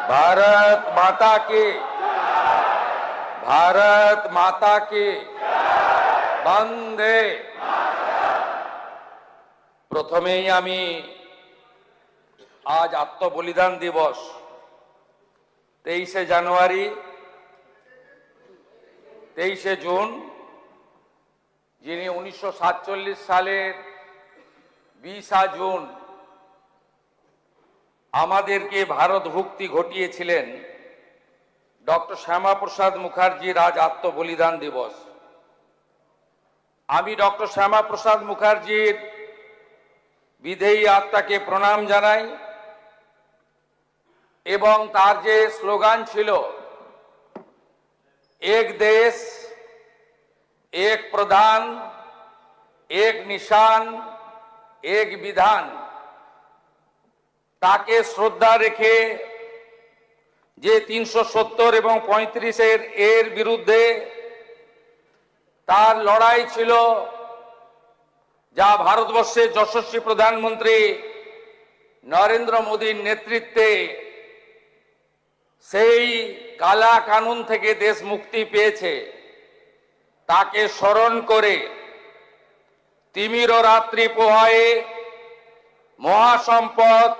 भारत माता की, भारत माता की বন্দে। প্রথমেই আমি আজ আত্মবলিদান দিবস 23শে জানুয়ারি 23শে জুন, যিনি 1947 সালের 20 জুন আমাদেরকে ভারত মুক্তি ঘটিয়েছিলেন, ডক্টর শ্যামাপ্রসাদ মুখার্জির আজ আত্মবলিদান দিবস। আমি ডক্টর শ্যামাপ্রসাদ মুখার্জির বিদেহী আত্মাকে প্রণাম জানাই এবং তার যে স্লোগান ছিল এক দেশ এক প্রধান এক নিশান এক বিধান, তাকে শ্রদ্ধা রেখে যে 370 এবং 35 এর বিরুদ্ধে তার লড়াই ছিল, যা ভারতবর্ষের যশস্বী প্রধানমন্ত্রী নরেন্দ্র মোদীর নেতৃত্বে সেই কালা কানুন থেকে দেশ মুক্তি পেয়েছে, তাকে স্মরণ করে তিমির রাত্রি পোহায়ে মহাসম্পদ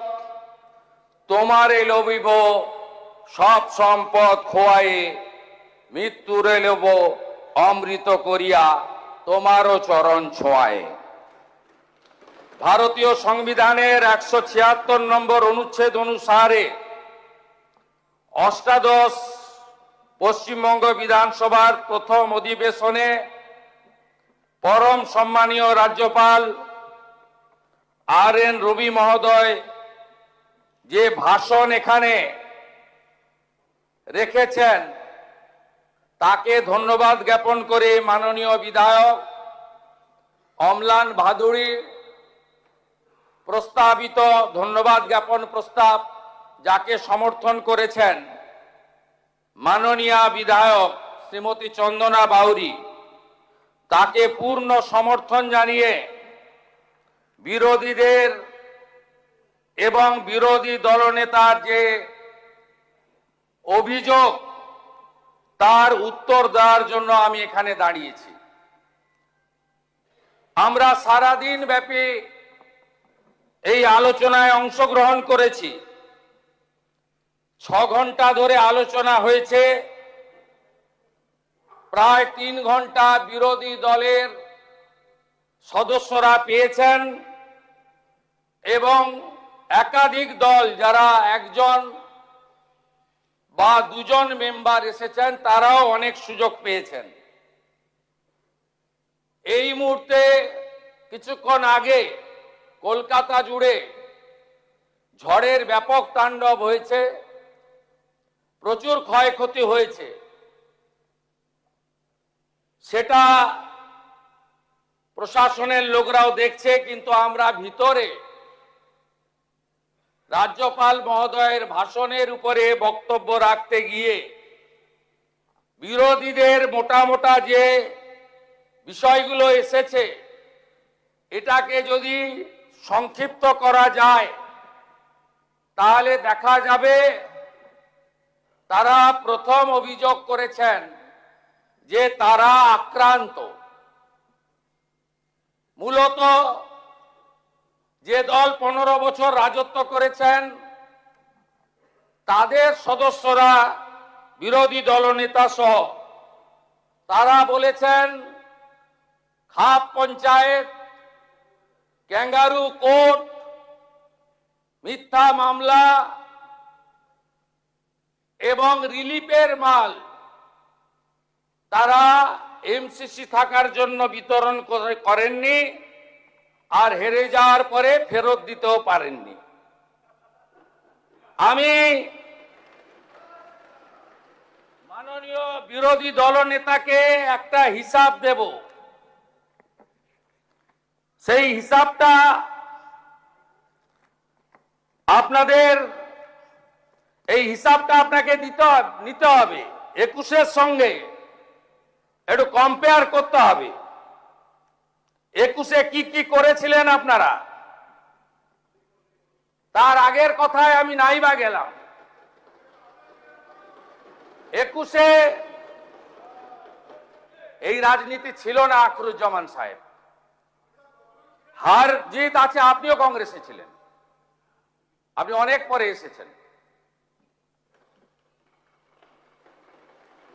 তোমারে লবিব সব সম্পদ খোয়ায়ে মৃত্যুরে লব অমৃত করিয়া তোমারও চরণ ছোঁয়ায়। ভারতীয় সংবিধানের 176 নম্বর অনুচ্ছেদ অনুসারে অষ্টাদশ পশ্চিমবঙ্গ বিধানসভার প্রথম অধিবেশনে পরম সম্মানীয় রাজ্যপাল RN রবি মহোদয় যে ভাষণ এখানে রেখেছেন, তাকে ধন্যবাদ জ্ঞাপন করে মাননীয় বিধায়ক অম্লান ভাদুড়ী প্রস্তাবিত ধন্যবাদ জ্ঞাপন প্রস্তাব, যাকে সমর্থন করেছেন মাননীয় বিধায়ক শ্রীমতী চন্দনা বাউরি, তাকে পূর্ণ সমর্থন জানিয়ে বিরোধীদের এবং বিরোধী দলনেতার যে অভিযোগ, তার উত্তর দেওয়ার জন্য আমি এখানে দাঁড়িয়েছি। আমরা সারাদিন ব্যাপী এই আলোচনায় অংশগ্রহণ করেছি। 6 ঘন্টা ধরে আলোচনা হয়েছে। প্রায় 3 ঘন্টা বিরোধী দলের সদস্যরা পেয়েছেন এবং একাধিক দল, যারা একজন বা দুজন মেম্বার এসেছেন, তারাও অনেক সুযোগ পেয়েছেন। এই মুহূর্তে কিছুক্ষণ আগে কলকাতা জুড়ে ঝড়ের ব্যাপক তাণ্ডব হয়েছে, প্রচুর ক্ষয়ক্ষতি হয়েছে। সেটা প্রশাসনের লোকরাও দেখছে, কিন্তু আমরা ভিতরে রাজ্যপাল মহোদয়ের ভাষণের উপরে বক্তব্য রাখতে গিয়ে বিরোধীদের মোটা মোটা যে বিষয়গুলো এসেছে, এটাকে যদি সংক্ষিপ্ত করা যায় তাহলে দেখা যাবে তারা প্রথম অভিযোগ করেছেন যে তারা আক্রান্ত। মূলত যে দল 15 বছর রাজত্ব করেছেন, তাদের সদস্যরা, বিরোধী দলনেতা সহ, তারা বলেছেন খাপ পঞ্চায়েত, ক্যাঙ্গারু কোর্ট, মিথ্যা মামলা এবং রিলিফের মাল তারা MCC থাকার জন্য বিতরণ করেননি, আর হেরে যাওয়ার পরে ফেরত দিতেও পারেননি। আমি মাননীয় বিরোধী দলনেতাকে একটা হিসাব দেব। সেই হিসাবটা আপনাকে নিতে হবে, 21-এর সঙ্গে একটু কম্পেয়ার করতে হবে। 21-এ কি কি করেছিলেন আপনারা, তার আগের কথায় আমি নাইবা গেলাম। 21-এ এই রাজনীতি ছিল না আখরুজ্জামান সাহেব। হার জিত আছে, আপনিও কংগ্রেসে ছিলেন, আপনি অনেক পরে এসেছেন,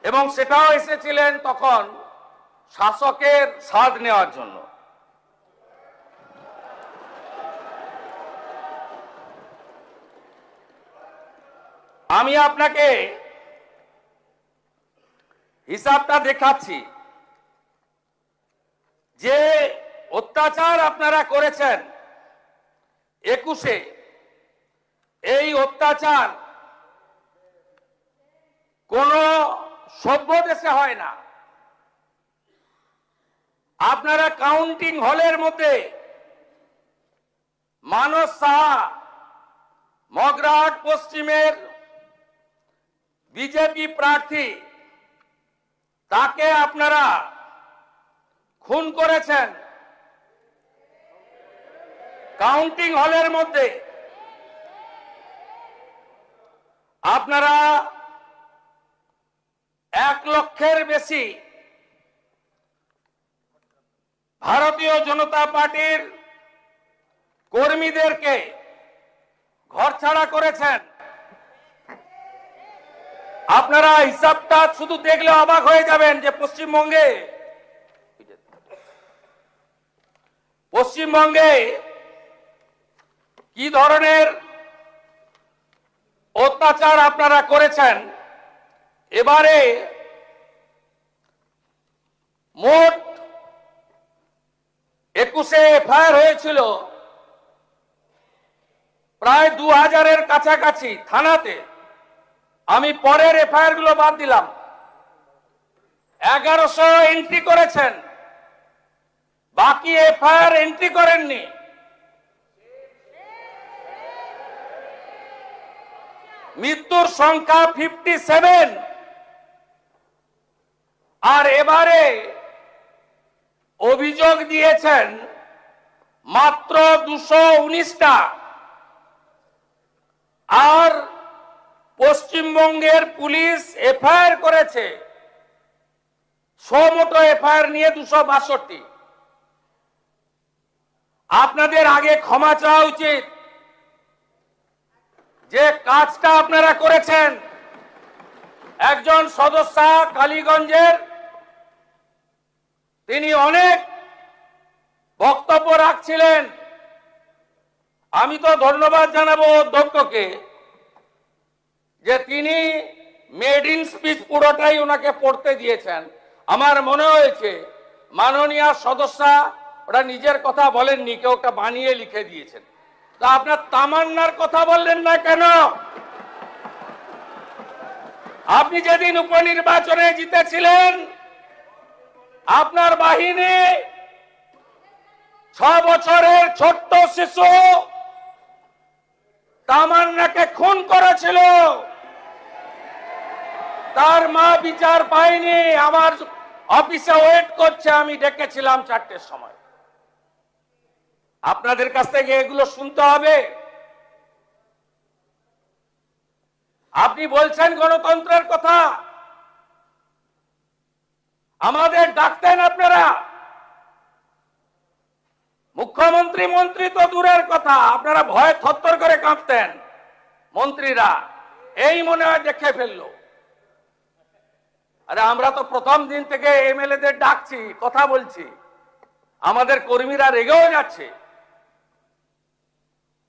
এবং সেটাও এসেছিলেন তখন শাসকের স্বাদ নেওয়ার জন্য। আমি আপনাকে হিসাবটা দেখাচ্ছি যে অত্যাচার আপনারা করেছেন 21-এ, এই অত্যাচার কোন সভ্য দেশে হয় না। আপনারা কাউন্টিং হলের মধ্যে মানস সাহা, মগরাহাট পশ্চিমের বিজেপি প্রার্থী, তাকে আপনারা খুন করেছেন কাউন্টিং হলের মধ্যে। আপনারা 1 লক্ষের বেশি ভারতীয় জনতা পার্টির কর্মীদেরকে ঘরছাড়া করেছেন। আপনারা হিসাবটা শুধু দেখলে অবাক হয়ে যাবেন যে পশ্চিমবঙ্গে কি ধরনের অত্যাচার আপনারা করেছেন। এবারে মোট 21-এ এফআইআর হয়েছিল প্রায় 2000-এর কাছাকাছি থানাতে। আমি পরের এফআইআর গুলো বাদ দিলাম। 1100 এন্ট্রি করেছেন, বাকি এফআইআর এন্ট্রি করেননি। মৃত্যুর সংখ্যা 57, আর এবারে অভিযোগ দিয়েছেন মাত্র 219টা। আর পশ্চিমবঙ্গের পুলিশ এফআইআর করেছে, মোটো এফআইআর নিয়ে 262। আপনাদের আগে ক্ষমা চাওয়া উচিত যে কাজটা আপনারা করেছেন। একজন সদস্য কালীগঞ্জের, তিনি অনেক বক্তব্য রাখছিলেন। আমি তো ধন্যবাদ জানাবো অধ্যক্ষকে যে তিনি মেড ইন স্পিচ পুরোটাই ওনাকে পড়তে দিয়েছেন। আমার মনে হয়েছে মাননীয় সদস্য ওরা নিজের কথা বলেননি, কেউ একটা বানিয়ে লিখে দিয়েছেন। তা আপনার তামান্নার কথা বললেন না কেন? আপনি যেদিন উপনির্বাচনে জিতেছিলেন, আপনার বাহিনী 6 বছরের ছোট্ট শিশু তামান্নাকে খুন করেছিল। তার মা বিচার পায়নি, আমার অফিসে ওয়েট করছে, আমি ডেকেছিলাম 4টের সময়। আপনাদের কাছ থেকে এগুলো শুনতে হবে। আপনি বলছেন গণতন্ত্রের কথা, আমাদের ডাকতেন আপনারা। মুখ্যমন্ত্রী মন্ত্রী তো দূরের কথা, আপনারা ভয়ে থরথর করে কাঁপতেন মন্ত্রীরা। এই মনে হয় দেখে ফেললো। আরে আমরা তো প্রথম দিন থেকে এমএলএদের ডাকছি, কথা বলছি, আমাদের কর্মীরা রেগেও যাচ্ছে।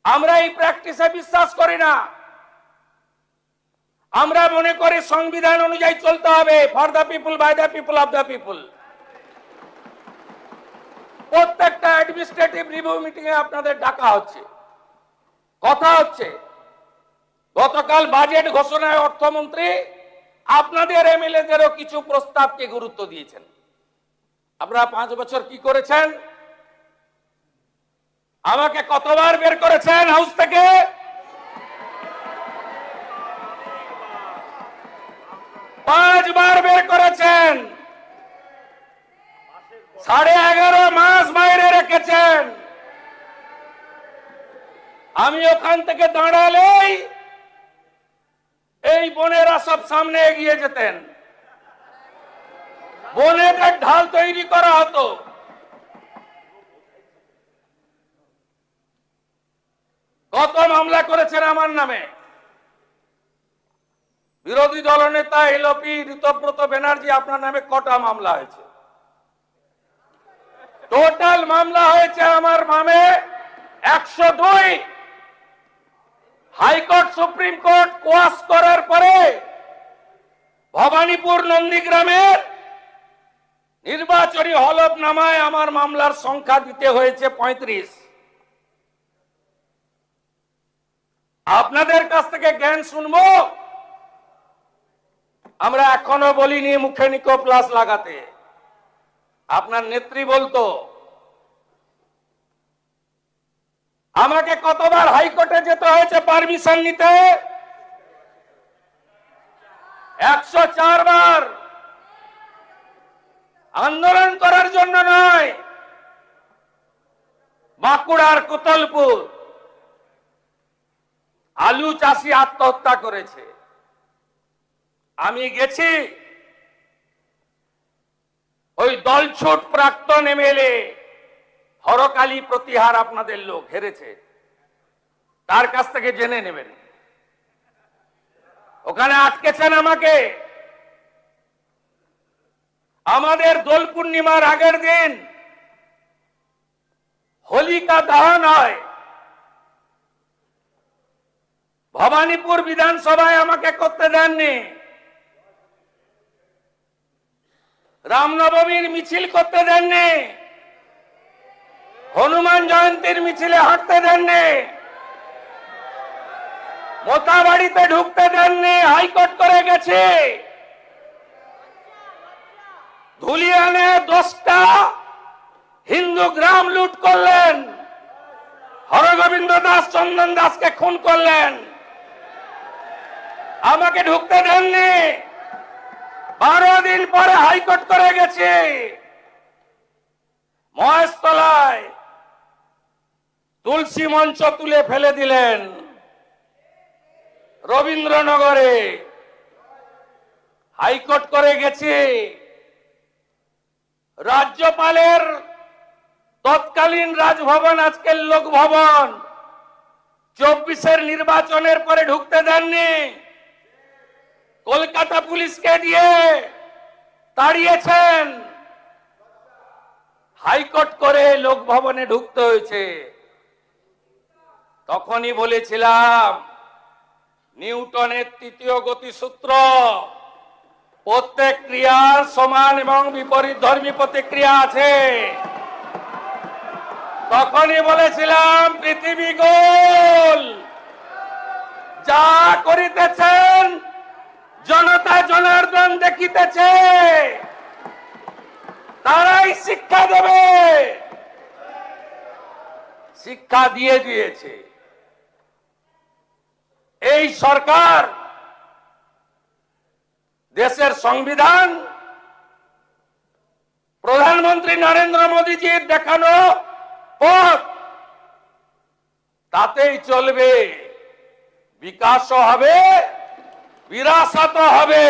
আমরা এই প্র্যাকটিসে বিশ্বাস করি না। আমরা মনে করি সংবিধান অনুযায়ী চলতে হবে, for the people, by the people, of the people. প্রত্যেকটা অ্যাডমিনিস্ট্রেটিভ রিভিউ মিটিং এ আপনাদের ডাকা হচ্ছে, কথা হচ্ছে। গতকাল বাজেট ঘোষণায় অর্থমন্ত্রী আপনাদের এমএলএদেরও কিছু প্রস্তাবকে গুরুত্ব দিয়েছেন। আপনারা 5 বছর কি করেছেন? আমাকে কতবার বের করেছেন হাউস থেকে? পাঁচবার বের করেছেন। 11.5 মাস বাইরে রেখেছেন। আমি ওখান থেকে দাঁড়ালেই এই বোনেরা সব সামনে এগিয়ে যেতেন, বোনেদের ঢাল তৈরি করা হতো। কত মামলা করেছেন আমার নামে? বিরোধী দলনেতা এলপি ঋতব্রত ব্যানার্জি, আপনার নামে কটা মামলা হয়েছে? টোটাল মামলা হয়েছে আমার নামে 102। হাইকোর্ট সুপ্রিম কোর্ট কোয়াশ করার পরে ভবানীপুর নন্দীগ্রামের নির্বাচনী হলফনামায় আমার মামলার সংখ্যা দিতে হয়েছে 35। আপনাদের কাছ থেকে জ্ঞান শুনবো? আমরা এখনো বলিনি মুখে নিকো প্লাস লাগাতে। আপনার নেত্রী বলতো। আমাকে কতবার হাইকোর্টে যেতে হয়েছে পারমিশন নিতে? 104 বার। আন্দোলন করার জন্য নয়, বাঁকুড়ার কোতলপুর আলু চাষি আত্মহত্যা করেছে, আমি গেছি। ওই দলছুট প্রাক্তন এমএলএ হরকালী প্রতিহার, আপনাদের লোক হেরেছে, তার কাছ থেকে জেনে নেবেন। ওখানে আটকেছেন আমাকে। আমাদের দোল পূর্ণিমার আগের দিন হোলিকা দহন হয়, ভবানীপুর বিধানসভায় আমাকে করতে দেননি। রামনবমীর মিছিল করতে দেননি, হনুমান জয়ন্তীর মিছিলে হাঁটতে দেননি, মোতাবাড়িতে ঢুকতে দেননি, হাইকোর্ট করে গেছে। ধুলিয়ানে 10টা হিন্দু গ্রাম লুট করলেন, হরগোবিন্দ দাস চন্দন দাসকে খুন করলেন, আমাকে ঢুকতে দেননি। 12 দিন পরে হাইকোর্ট করে গেছে। মহেশতলায় তুলসী মঞ্চ তুলে ফেলে দিলেন, রবীন্দ্রনগরে হাইকোর্ট করে গেছে। রাজ্যপালের তৎকালীন রাজভবন, আজকের লোকভবন, 24-এর নির্বাচনের পরে ঢুকতে দেননি। কলকাতা পুলিশকে দিয়ে তাড়িয়েছেন, হাইকোর্ট করে লোকভবনে ঢুকতে হয়েছে। তখনই বলেছিলাম নিউটনের 3য় গতিসূত্র, প্রত্যেক ক্রিয়ার সমান এবং বিপরীত ধর্মী প্রতিক্রিয়া আছে। তখনই বলেছিলাম পৃথিবী গোল, যা করিতেছেন জনতা জনার্দন দেখিতেছে, তারাই শিক্ষা দেবে। শিক্ষা দিয়ে দিয়েছে এই সরকার। দেশের সংবিধান প্রধানমন্ত্রী নরেন্দ্র মোদীজির দেখানো পথ, তাতেই চলবে। বিকাশও হবে, বিরাসতও হবে,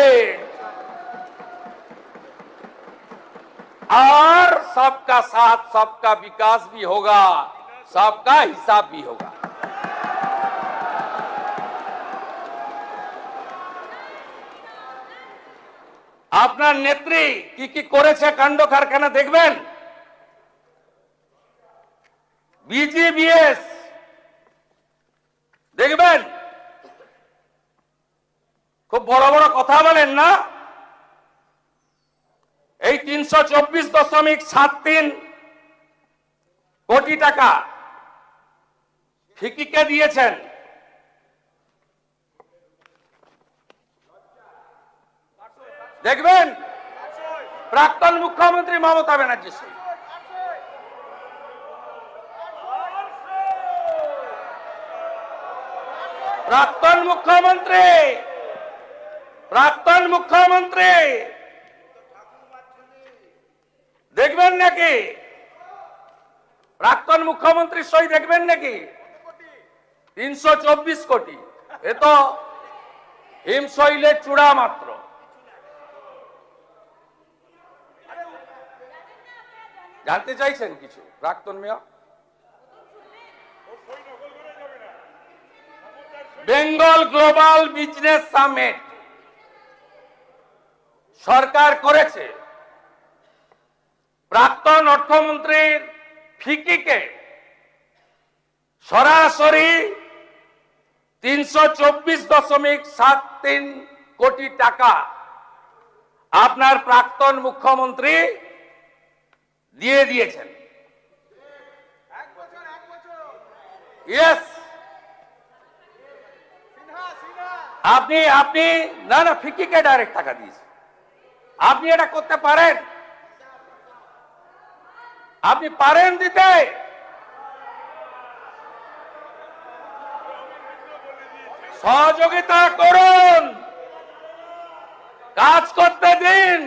और सबका साथ सबका विकास भी होगा, सबका हिसाब भी होगा। আপনার নেত্রী কি কি করেছে কাণ্ড কারখানা দেখবেন। বিজিবিএস দেখবেন, খুব বড় বড় কথা বলেন না। এই 324.73 কোটি টাকা ফিকিকে দিয়েছেন। দেখবেন প্রাক্তন মুখ্যমন্ত্রী মমতা ব্যানার্জি, প্রাক্তন মুখ্যমন্ত্রী দেখবেন নাকি? প্রাক্তন মুখ্যমন্ত্রীর সই দেখবেন নাকি? 324 কোটি। এ তো হিমশৈলের চূড়া মাত্র। জানতে চাইছেন কিছু প্রাক্তন mayor? Bengal global business summit সরকার করেছে। প্রাক্তন অর্থমন্ত্রীর ফিকিকে সরাসরি 324.73 কোটি টাকা আপনার প্রাক্তন মুখ্যমন্ত্রী দিয়ে দিয়েছেন। ইয়েস, আপনি আপনি না না ফিকিকে ডাইরেক্ট টাকা দিয়েছেন। আপনি এটা করতে পারেন? আপনি পারেন দিতে? সহযোগিতা করুন, কাজ করতে দিন।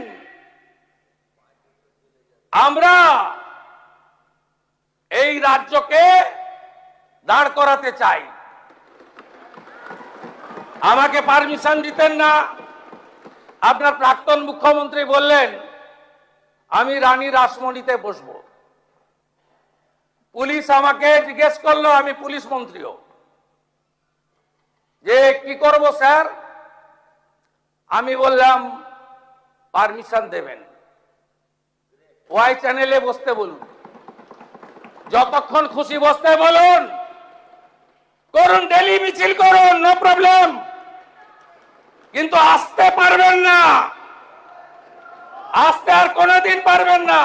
আমরা এই রাজ্যকে দাঁড় করাতে চাই। আমাকে পারমিশন দিতেন না। আপনার প্রাক্তন মুখ্যমন্ত্রী বললেন আমি রানী রাসমণিতে বসবো। পুলিশ আমাকে জিজ্ঞেস করলো, আমি পুলিশ মন্ত্রীও, যে কি করব স্যার? আমি বললাম পারমিশন দেবেন, ওয়াই চ্যানেলে বসতে বলুন, যতক্ষণ খুশি বসতে বলুন, করুন, ডেলি মিছিল করুন, নো প্রবলেম, কিন্তু আসতে পারবেন না, আসতে আর কোনোদিন পারবেন না।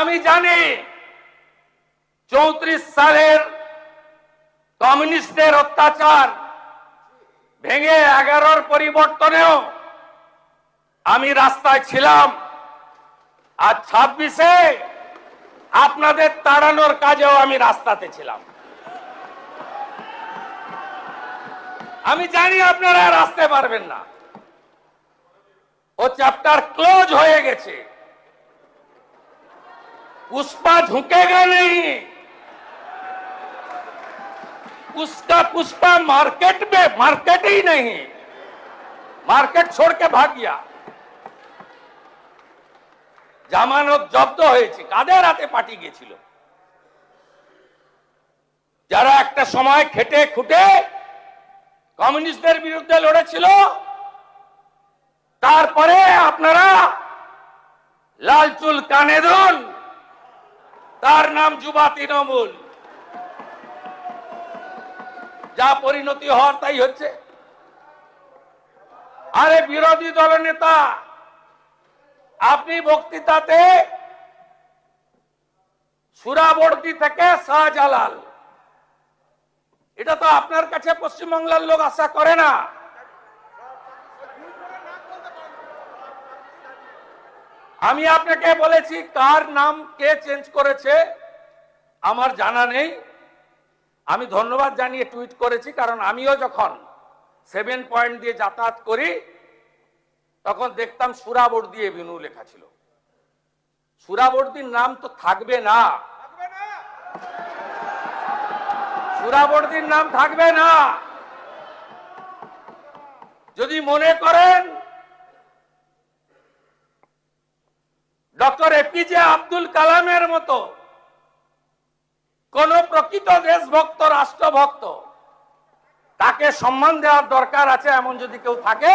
আমি জানি 34 সালের কমিউনিস্টদের অত্যাচার ভেঙে 11-র পরিবর্তনেও আমি রাস্তায় ছিলাম, আর 26-এ আপনাদের তাড়ানোর কাজেও আমি রাস্তাতে ছিলাম। আমি জানি আপনারা আর আসতে পারবেন না, ও চ্যাপ্টার ক্লোজ হয়ে গেছে। पुष्पा झुकेगा नहीं, उसका पुष्पा मार्केट में मार्केट ही नहीं, मार्केट छोड़ के भाग गया। জামানত জব্দ হয়েছে। কাদের হাতে পার্টি গেছিল? যারা একটা সময় খেটে খুটে কমিউনিস্টদের বিরুদ্ধে লড়েছিল, তারপরে আপনারা লাল চুল কানে দুল, তার নাম যুবা তৃণমূল। যা পরিণতি হওয়ার তাই হচ্ছে। আরে বিরোধী দলের নেতা, আপনি বক্তৃতাতে সুরাবর্তী থেকে শাহজালাল, এটা তো আপনার কাছে পশ্চিমবাংলার লোক আশা করে না। আমি আপনাকে বলেছি কার নাম কে চেঞ্জ করেছে আমার জানা নেই। আমি ধন্যবাদ জানিয়ে টুইট করেছি, কারণ আমিও যখন 7 পয়েন্ট দিয়ে যাতায়াত করি তখন দেখতাম সুরাবর্দী এভিনিউ লেখা ছিল। সুরাবর্দীর নাম তো থাকবে না, সুরাবর্দীর নাম থাকবে না। যদি মনে করেন ডক্টর এপিজে আব্দুল কালামের মতো কোন প্রকৃত দেশভক্ত, রাষ্ট্রভক্ত, তাকে সম্মান দেওয়ার দরকার আছে, এমন যদি কেউ থাকে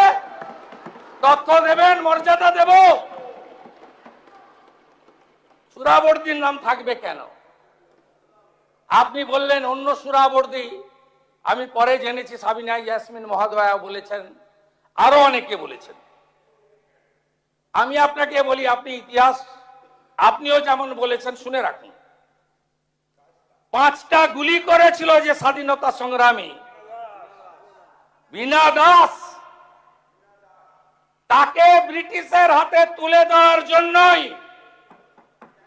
তথ্য দেবেন, মর্যাদা দেব। সুরাবর্দীর নাম থাকবে কেন? আপনি বললেন অন্য সুরাবর্দী, আমি পরে জেনেছি সাবিনা ইয়াসমিন মহোদয়া বলেছেন, আরো অনেকে বলেছেন। আমি আপনাকে বলি, আপনি ইতিহাস আপনিও যেমন বলেছেন, শুনে রাখুন। 5টা গুলি করেছিল যে স্বাধীনতা সংগ্রামী বীণা দাস, তাকে ব্রিটিশের হাতে তুলে দেওয়ার জন্যই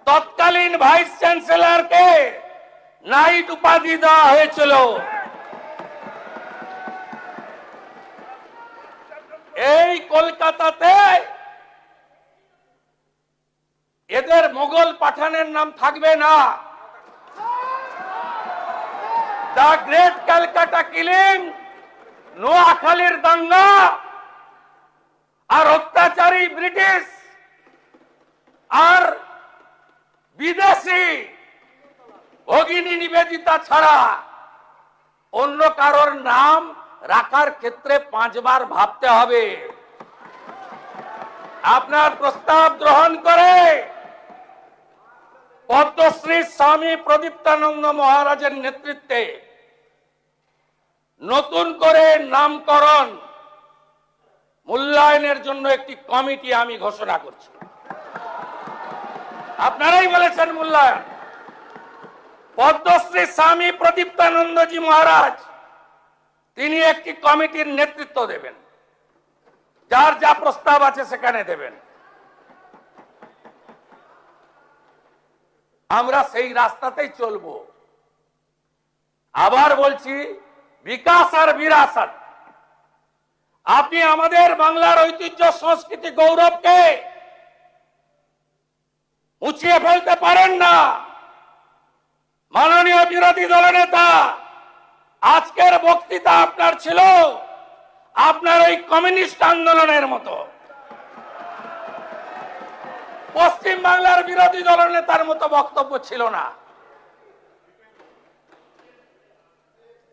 তৎকালীন ভাইস চ্যান্সেলরকে নাইট উপাধি দেওয়া হয়েছিল। এই কলকাতাতে এদের মোগল পাঠানের নাম থাকবে না। দ্য গ্রেট ক্যালকাটা কিলিং নোয়াখালীর দাঙ্গা আর অত্যাচারী ব্রিটিশ আর বিদেশি ভগিনী নিবেদিতা ছাড়া অন্য কারোর নাম রাখার ক্ষেত্রে 5 বার ভাবতে হবে। আপনার প্রস্তাব গ্রহণ করে পদ্মশ্রী স্বামী প্রদীপ্তানন্দ মহারাজের নেতৃত্বে নতুন করে নামকরণ মূল্যায়নের জন্য একটি কমিটি আমি ঘোষণা করছি। আপনারাই বলেছেন মূল্যায়ন। পদ্মশ্রী স্বামী প্রদীপ্তানন্দজি মহারাজ তিনি একটি কমিটির নেতৃত্ব দেবেন, যার যা প্রস্তাব আছে সেখানে দেবেন। আমরা সেই রাস্তাতেই চলব। আবার বলছি, বিকাশ আর বিরাসত। আপনি আমাদের বাংলার ঐতিহ্য, সংস্কৃতি, গৌরবকে মুছিয়ে ফেলতে পারেন না। মাননীয় বিরোধী দলনেতা, আজকের বক্তৃতা আপনার ছিল আপনার ওই কমিউনিস্ট আন্দোলনের মতো। পশ্চিম বাংলার বিরোধী দলনেতার মতো বক্তব্য ছিল না।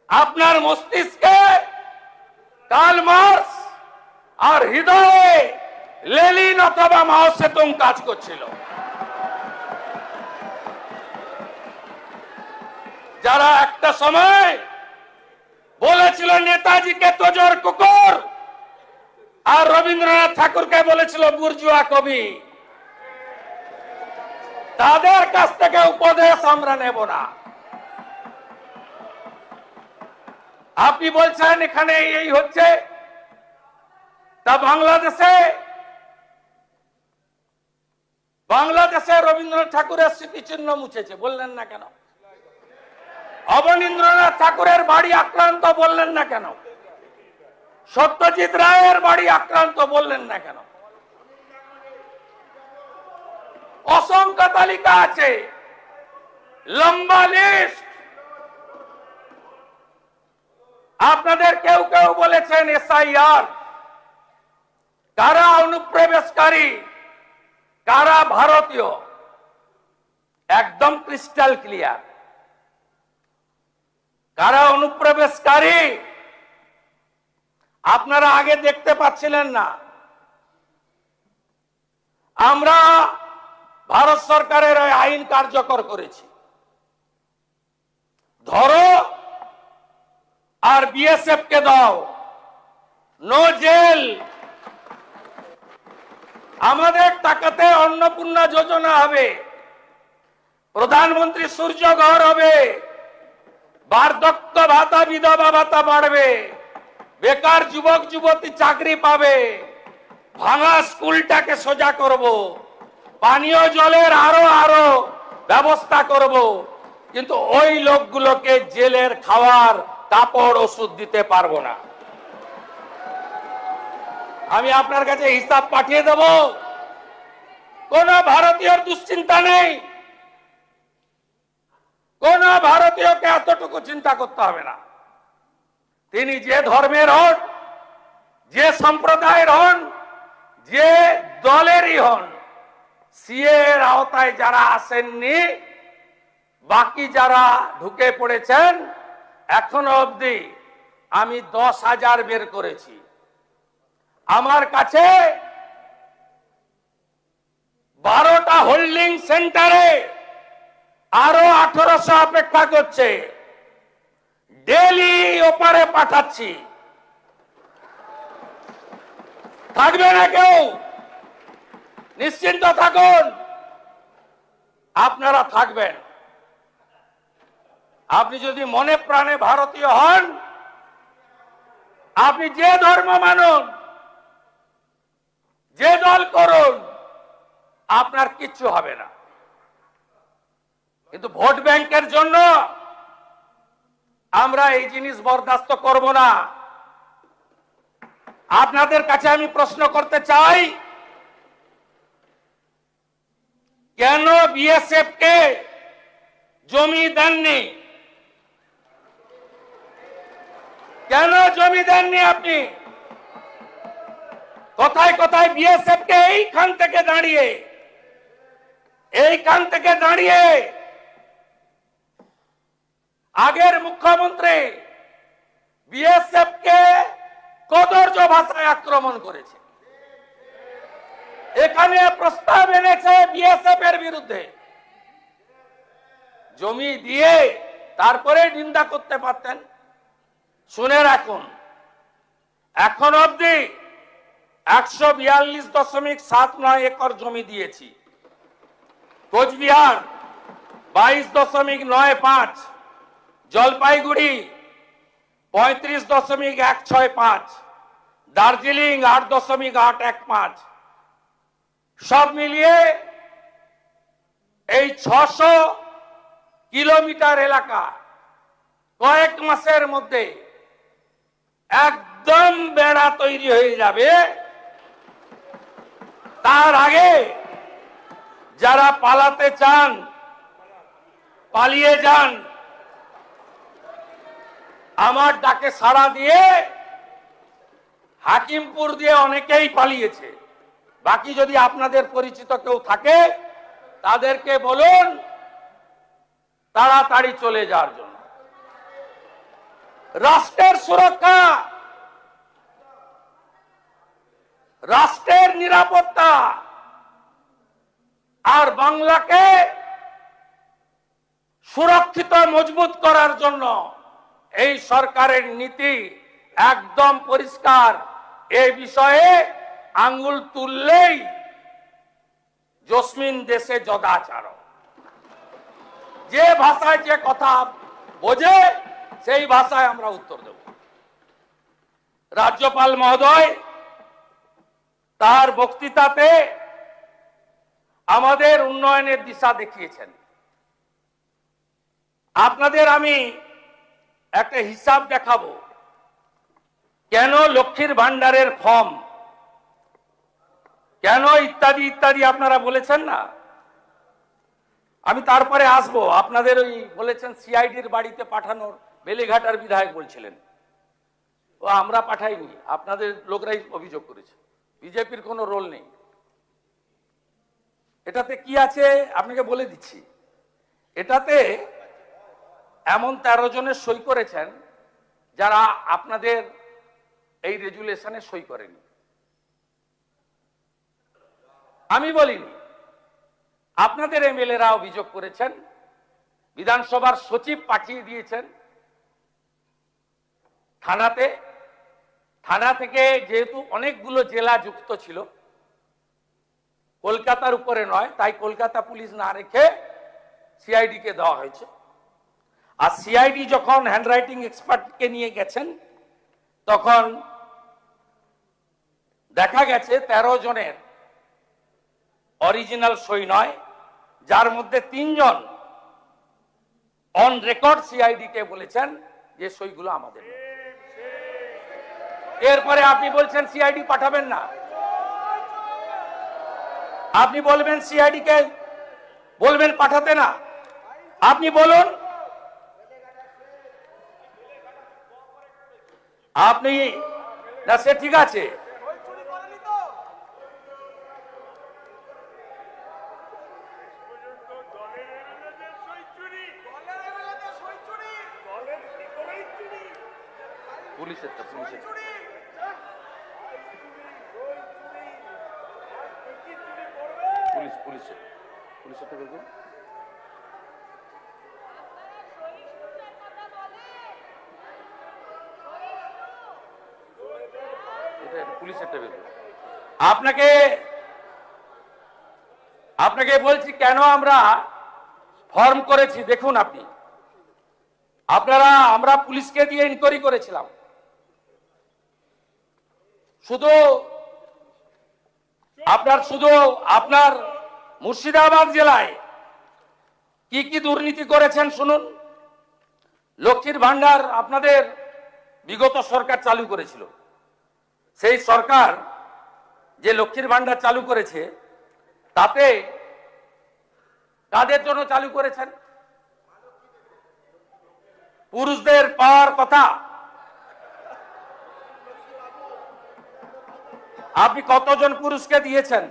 আপনার মস্তিষ্কে কার্ল মার্কস আর হৃদয়ে লেনিন অথবা মাও সেতুং কাজ করছিল। যারা একটা সময় বলেছিল নেতাজিকে তোজর কুকুর, আর রবীন্দ্রনাথ ঠাকুরকে বলেছিল বুর্জুয়া কবি, তাদের কাছ থেকে উপদেশ আমরা নেব না। আপনি বলছেন এখানে এই হচ্ছে, তা বাংলাদেশে রবীন্দ্রনাথ ঠাকুরের স্মৃতিচিহ্ন মুছেছে, বললেন না কেন? অবনীন্দ্রনাথ ঠাকুরের বাড়ি আক্রান্ত, বললেন না কেন? সত্যজিৎ রায়ের বাড়ি আক্রান্ত, বললেন না কেন? অসংখ্য তালিকা আছে, লম্বা লিস্ট। আপনাদের কেউ কেউ বলেছেন এসআইআর, কারা অনুপ্রবেশকারী, কারা ভারতীয়, একদম ক্রিস্টাল ক্লিয়ার। কারা অনুপ্রবেশকারী আপনারা আগে দেখতে পাচ্ছিলেন না। আমরা ভারত সরকারের ওই আইন কার্যকর করেছি, ধরো আর বিএসএফ কে দাও, নো জেল। আমাদের টাকাতে অন্নপূর্ণা যোজনা হবে, প্রধানমন্ত্রী সূর্য ঘর হবে, বার্ধক্য ভাতা, বিধবা ভাতা বাড়বে, বেকার যুবক যুবতী চাকরি পাবে, ভাঙা স্কুলটাকে সোজা করব, পানীয় জলের আরো ব্যবস্থা করব। কিন্তু ওই লোকগুলোকে জেলের খাওয়ার, কাপড়, ওষুধ দিতে পারবো না। আমি আপনার কাছে হিসাব পাঠিয়ে দেব। কোন ভারতীয়র দুশ্চিন্তা নেই, কোন ভারতীয়কে এতটুকু চিন্তা করতে হবে না। তিনি যে ধর্মের হন, যে সম্প্রদায়ের হন, যে দলেরই হন, সিএ এর আওতায় যারা আসেননি, বাকি যারা ঢুকে পড়েছেন, এখনো অবধি আমি 10,000 বের করেছি। আমার কাছে 12টা হোল্ডিং সেন্টারে আরো 1800 অপেক্ষা করছে। ডেলি ওপারে পাঠাচ্ছি। থাকবে না কেউ, নিশ্চিন্ত থাকুন, আপনারা থাকবেন। আপনি যদি মনে প্রাণে ভারতীয় হন, আপনি যে ধর্ম মানুন, যে দল করুন, আপনার কিচ্ছু হবে না। কিন্তু ভোট ব্যাংকের জন্য আমরা এই জিনিস বরদাস্ত করব না। আপনাদের কাছে আমি প্রশ্ন করতে চাই, কেন বিএসএফ কে জমি দেননি? কেন জমি দেননি আপনি? কোথায় কোথায় বিএসএফ কে এইখান থেকে দাঁড়িয়ে আগের মুখ্যমন্ত্রী বিএসএফ কে কদর্য ভাষায় আক্রমণ করেছে, এখানে প্রস্তাব এনেছে বিএসএফ এর বিরুদ্ধে। জমি দিয়ে তারপরে নিন্দা করতে পারতেন। শুনে রাখুন, এখন অবধি 142.79 একর জমি দিয়েছি। কোচবিহার 22.95, জলপাইগুড়ি 35.165, দার্জিলিং 8.815, সব মিলিয়ে এই 600 কিলোমিটার এলাকা কয়েক মাসের মধ্যে একদম বেড়া তৈরি হয়ে যাবে। তার আগে যারা পালাতে চান পালিয়ে যান, আমার ডাকে সাড়া দিয়ে হাকিমপুর দিয়ে অনেকেই পালিয়েছে। বাকি যদি আপনাদের পরিচিত কেউ থাকে তাদেরকে বলুন তাড়াতাড়ি চলে যাওয়ার জন্য। রাষ্ট্রের সুরক্ষা, রাষ্ট্রের নিরাপত্তা আর বাংলাকে সুরক্ষিত মজবুত করার জন্য এই সরকারের নীতি একদম পরিষ্কার। এই বিষয়ে আঙ্গুল তুললেই জসমিন দেশে যদাচার। যে ভাষায় যে কথা বোঝে সেই ভাষায় আমরা উত্তর দেব। রাজ্যপাল মহোদয় তার বক্তৃতাতে আমাদের উন্নয়নের দিশা দেখিয়েছেন। আপনাদের আমি একটা হিসাব দেখাবো, কেন লক্ষ্মীর ভান্ডারের ফর্ম, কেন ইত্যাদি ইত্যাদি আপনারা বলেছেন না। আমি তারপরে আসবো। আপনাদের ওই বলেছেন সিআইডির বাড়িতে পাঠানোর, বেলেঘাটার বিধায়ক বলছিলেন ও আমরা পাঠাইনি, আপনাদের লোকরাই অভিযোগ করেছে। বিজেপির কোনো রোল নেই এটাতে। কি আছে আপনাকে বলে দিচ্ছি। এটাতে এমন 13 জনের সই করেছেন যারা আপনাদের এই রেজুলেশনে সই করেনি। আমি বলিনি, আপনাদের এমএলএরা অভিযোগ করেছেন। বিধানসভার সচিব পাঠিয়ে দিয়েছেন থানাতে। থানা থেকে যেহেতু অনেকগুলো জেলা যুক্ত ছিল, কলকাতার উপরে নয়, তাই কলকাতা পুলিশ না রেখে সিআইডি কে দেওয়া হয়েছে। আর সিআইডি যখন হ্যান্ডরাইটিং এক্সপার্টকে নিয়ে গেছেন তখন দেখা গেছে 13 জনের অরিজিনাল সই নয়, যার মধ্যে 3 জন অন রেকর্ড সিআইডি কে বলেছেন যে সইগুলো আমাদের নয়। এরপরে আপনি বলছেন সিআইডি পাঠাবেন না। আপনি বলবেন সিআইডি কে বলবেন পাঠাতে না। আপনি বলুন, আপনি না সে ঠিক আছে। পুলিশেরটা দেখুন। পুলিশেরটা দেখুন। আপনাকে বলছি কেন আমরা ফর্ম করেছি। দেখুন আমরা পুলিশকে দিয়ে ইনকোয়ারি করেছিলাম। শুধু আপনার মুর্শিদাবাদ জেলায় কি কি দুর্নীতি করেছেন শুনুন। লক্ষ্মীর ভান্ডার আপনাদের বিগত সরকার চালু করেছিল। সেই সরকার যে লক্ষ্মীর ভান্ডার চালু করেছে তাতে কাদের জন্য চালু করেছেন? পুরুষদের পাওয়ার কথা, আপনি কতজন পুরুষকে দিয়েছেন?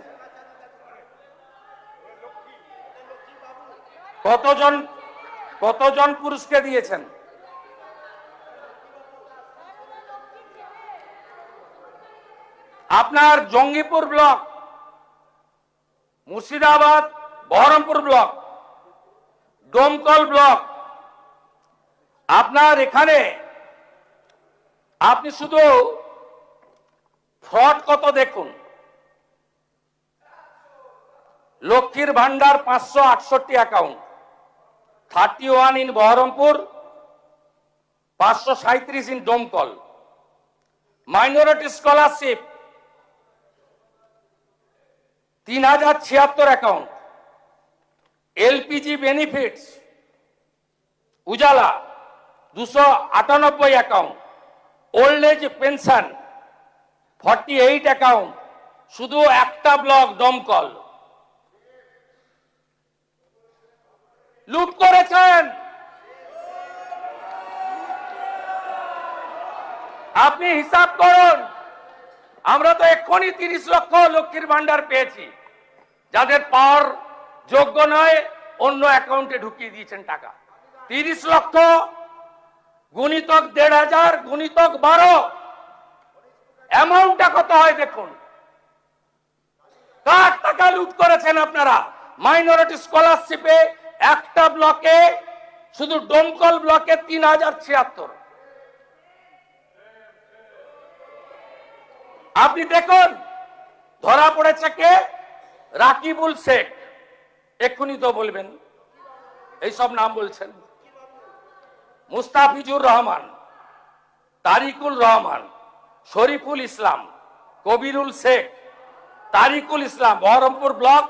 কতজন পুরুষকে দিয়েছেন? আপনার Jangipur block, Murshidabad, Baharampur block, Domkal block, আপনার এখানে আপনি শুধু ফ্রড কত দেখুন। লক্ষ্মীর ভান্ডার 568 account, 31 in Baharampur, 537 in Domkal. Minority scholarship 3076 account. LPG benefits Ujjwala 298 account. Old age pension 48 account. শুধু একটা ব্লক ডোমকল লুট করেছেন। আপনি হিসাব করুন। আমরা তো এক্ষুনি 30 লক্ষ লক্ষ্মীর ভান্ডার পেয়েছি, যাদের পাওয়ার যোগ্য নয় অন্য অ্যাকাউন্টে ঢুকিয়ে দিয়েছেন টাকা। 30 লক্ষ গুণিতক 1500 গুণিতক 12, অ্যামাউন্টটা কত হয় দেখুন। কার টাকা লুট করেছেন আপনারা? মাইনরিটি স্কলারশিপে একটা ব্লকে, শুধু ডোমকল ব্লকে 3076। আপনি দেখুন ধরা পড়েছে কে? রাকিবুল শেখ। এক্ষুনি তো বলবেন, এইসব নাম বলছেন। Mustafizur Rahman, Tariqul Rahman, Shariful Islam, Kabirul Sheikh, Tariqul Islam, Baharampur block,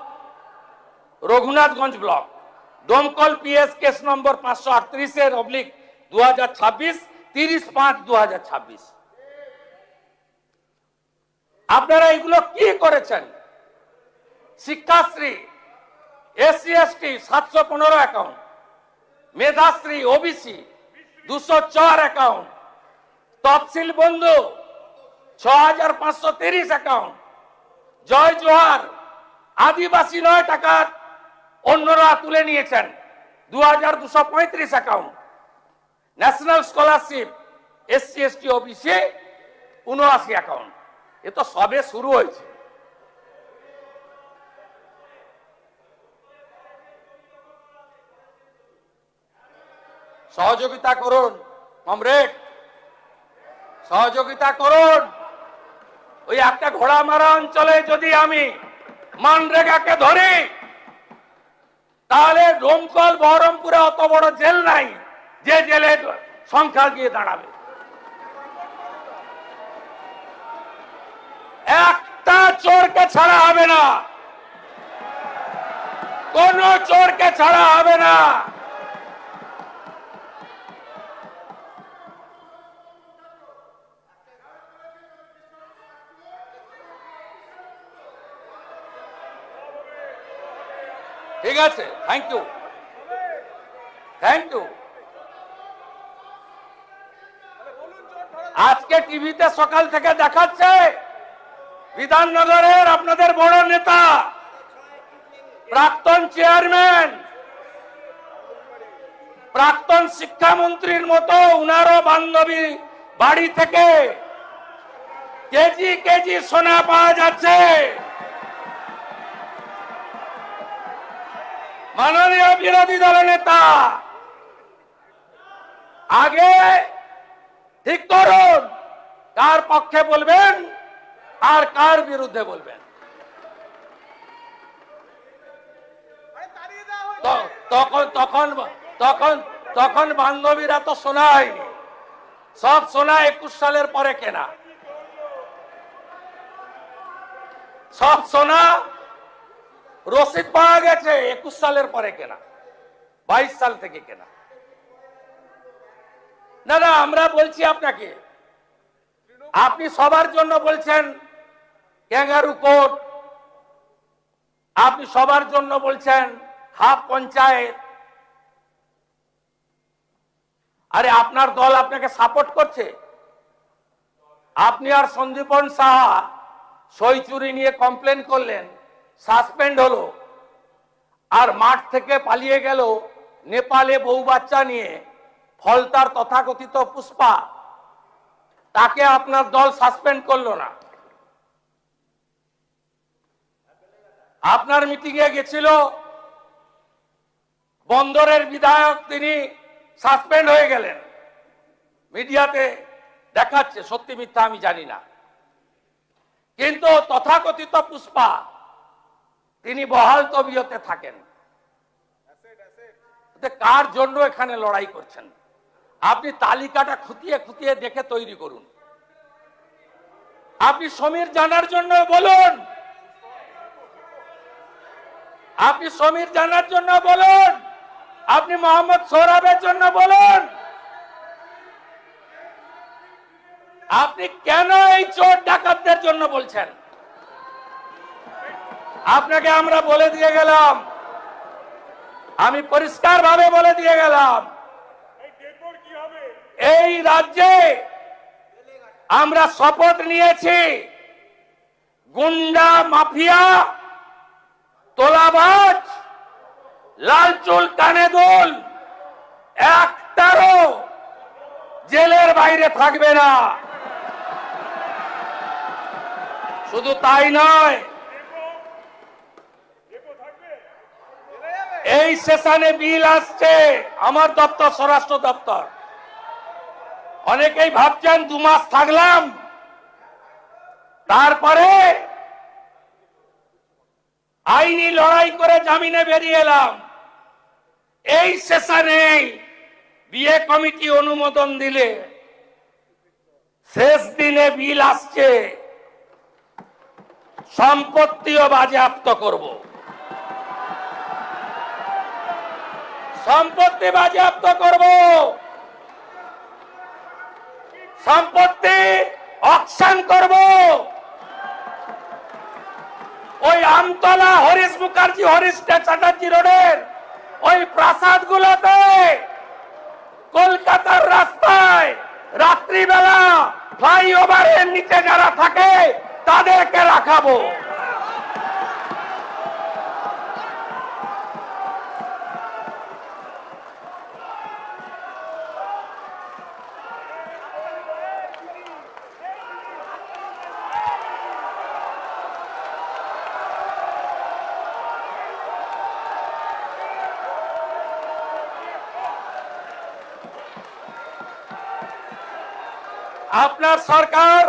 Raghunathganj block. Domkal PS case number 538/2026, 30/5/2026। আপনারা এগুলো কি করেছেন? Shikshashree SC ST 715 account. Medhashree OBC 204 account. Tafsil Bandhu 6530 account. জয় জোহার আদিবাসী 9 টাকা অন্যরা তুলে নিয়েছেন 2235 account. National scholarship SC ST OBC 79 account. এ তো সবে শুরু হয়েছে। সহযোগিতা করুন কমরেড, সহযোগিতা করুন। ওই একটা ঘোড়ামারা অঞ্চলে যদি আমি মানরেগাকে ধরি, তাহলে ডোমকল বহরমপুরে অত বড় জেল নাই যে জেলের সংখ্যা গিয়ে দাঁড়াবে। একটা চোরকে ছাড়া হবে না, কোন চোরকে ছাড়া হবে না। ঠিক আছে, থ্যাংক ইউ, থ্যাংক ইউ। আজকে টিভিতে সকাল থেকে দেখাচ্ছে বিধাননগরের আপনাদের বড় নেতা, প্রাক্তন চেয়ারম্যান, প্রাক্তন শিক্ষামন্ত্রীর মতো উনারও বান্ধবী বাড়ি থেকে কেজি কেজি সোনা পাওয়া যাচ্ছে। মাননীয় বিরোধী দলের নেতা, আগে ঠিক করুন কার পক্ষে বলবেন আর কার বিরুদ্ধে বলবেন। তখন বান্ধবীরা তো সোনা হয়নি, সব সোনা 21 সালের পরে কেনা, সব সোনা রসিদ পাওয়া গেছে 21 সালের পরে কেনা, 22 সাল থেকে কেনা। না না, আমরা বলছি আপনাকে, আপনি সবার জন্য বলছেন ক্যাঙ্গারু কোর্ট, আপনি সবার জন্য বলছেন হাফ পঞ্চায়েত। আরে আপনার দল আপনাকে সাপোর্ট করছে। আপনি আর সন্দীপন সাহা সই চুরি নিয়ে কমপ্লেন করলেন, সাসপেন্ড হলো, আর মাঠ থেকে পালিয়ে গেল নেপালে বউ বাচ্চা নিয়ে ফলতার তথাকথিত পুষ্পা, তাকে আপনার দল সাসপেন্ড করলো না। আপনার মিটিংয়ে গেছিল বন্দরের বিধায়ক, তিনি সাসপেন্ড হয়ে গেলেন। মিডিয়াতে দেখাচ্ছে, সত্যি মিথ্যা আমি জানি না, কিন্তু তথাকথিত পুষ্পা তিনি বহাল তবিয়তে থাকেন। কার জন্য এখানে লড়াই করছেন? আপনি তালিকাটা খুঁটিয়ে খুঁটিয়ে দেখে তৈরি করুন। আপনি সমীর জানার জন্য বলুন, আপনি সমীর জানার জন্য বলুন, আপনি মোহাম্মদ সোহরাবের জন্য বলুন। আপনি কেন এই চোর ডাকাতদের জন্য বলছেন? আপনাকে আমরা বলে দিয়ে গেলাম, আমি পরিষ্কার ভাবে বলে দিয়ে গেলাম, এই রাজ্যে আমরা শপথ নিয়েছি গুন্ডা, মাফিয়া, তোলাবাজ, লাল চুল, কানে দুল একটারও জেলের বাইরে থাকবে না। শুধু তাই নয়, এই সেশনে বিল আসছে আমার দপ্তর, স্বরাষ্ট্র দপ্তর। অনেকেই ভাবছেন 2 মাস থাকলাম তারপরে আইনি লড়াই করে জামিনে বেরিয়ে এলাম। এই সেশনে বিয়ে কমিটি অনুমোদন দিলে শেষ দিনে বিল আসছে, সম্পত্তিও বাজেয়াপ্ত করব। সম্পত্তি বাজেয়াপ্ত করব, সম্পত্তি অকশন করব। ওই আমতলা, হরিশ মুখার্জি, হরিশ চ্যাটার্জি রোডের ওই প্রাসাদ গুলোতে, কলকাতার রাস্তায় রাত্রিবেলা ফ্লাইওভারের নিচে যারা থাকে তাদেরকে রাখাবো। আপনার সরকার,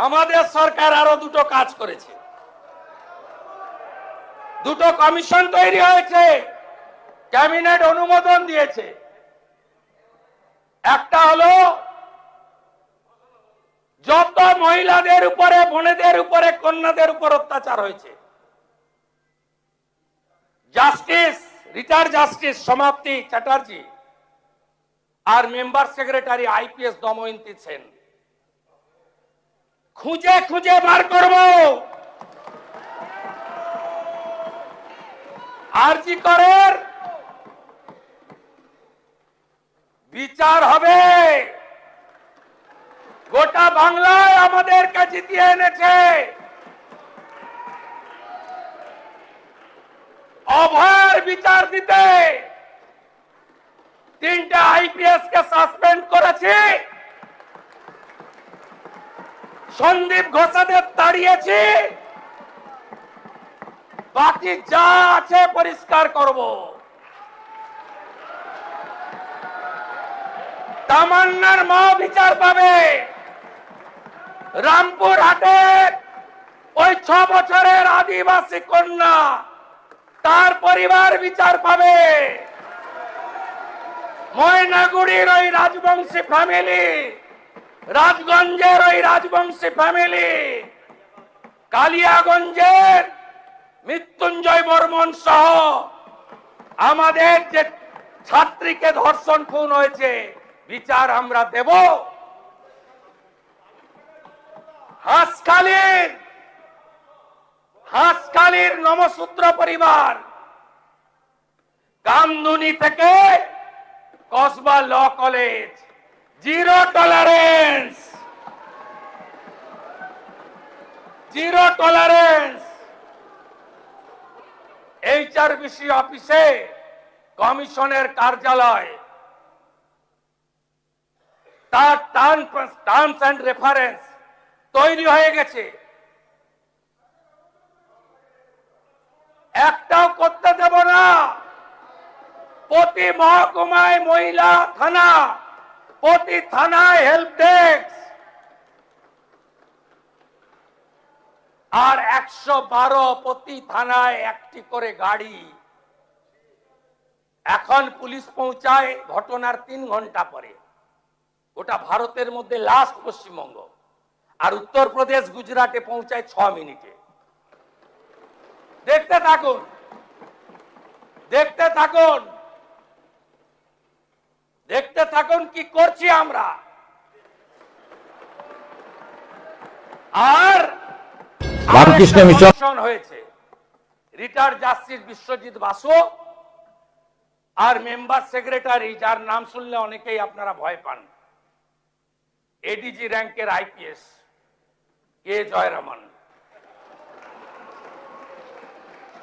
আমাদের সরকার আরো 2টো কাজ করেছে। 2টো কমিশন তৈরি হয়েছে, ক্যাবিনেট অনুমোদন দিয়েছে। একটা হলো যত মহিলাদের উপরে, বোনেদের উপরে, কন্যাদের উপর অত্যাচার হয়েছে, justice, retired justice Samapti Chatterjee আর member secretary IPS Damayanti Sen, খুঁজে খুঁজে বার করব। আরজি করের বিচার হবে। গোটা বাংলায় আমাদেরকে জিতিয়ে এনেছে। অভয়ের বিচার দিতে 3টে আইপিএস কে সাসপেন্ড করেছি, সন্দীপ ঘোষাদের তাড়িয়েছি, বাকি যা আছে পরিষ্কার করব। তামান্নার মা বিচার পাবে। রামপুর হাটে ওই 6 বছরের আদিবাসী কন্যা, তার পরিবার বিচার পাবে। ময়নাগুড়ির ওই রাজবংশী ফ্যামিলি, রাজগঞ্জের ওই রাজবংশী ফ্যামিলি, কালিয়াগঞ্জের মৃত্যুঞ্জয় বর্মন সহ আমাদের যে ছাত্রীকে ধর্ষণ খুন হয়েছে, বিচার আমরা দেব। হাঁসখালির নমসূত্র পরিবার, কামদুনি থেকে Kasba law college, zero tolerance, zero tolerance. HRBC অফিসে কমিশনের কার্যালয়, তার টার্মস অ্যান্ড রেফারেন্স তৈরি হয়ে গেছে, একটাও করতে দেব না। প্রতি মহকুমায় মহিলা থানা, প্রতি থানায় হেল্প ডেস্ক, আর 112 প্রতি থানায় একটি করে গাড়ি। এখন পুলিশ পৌঁছায় ঘটনার 3 ঘন্টা পরে। ওটা ভারতের মধ্যে লাস্ট পশ্চিমবঙ্গ, আর উত্তরপ্রদেশ গুজরাটে পৌঁছায় 6 মিনিটে। দেখতে থাকুন, দেখতে থাকুন, দেখতে থাকুন কি করছি আমরা। আর রামকৃষ্ণ মিশন হয়েছে রিটায়ার্ড জাস্টিস বিশ্বজিৎ বাসু আর মেম্বার সেক্রেটারি, যার নাম শুনলে অনেকেই আপনারা ভয় পান, এডিজি র্যাঙ্কের আইপিএস কে জয়রামন।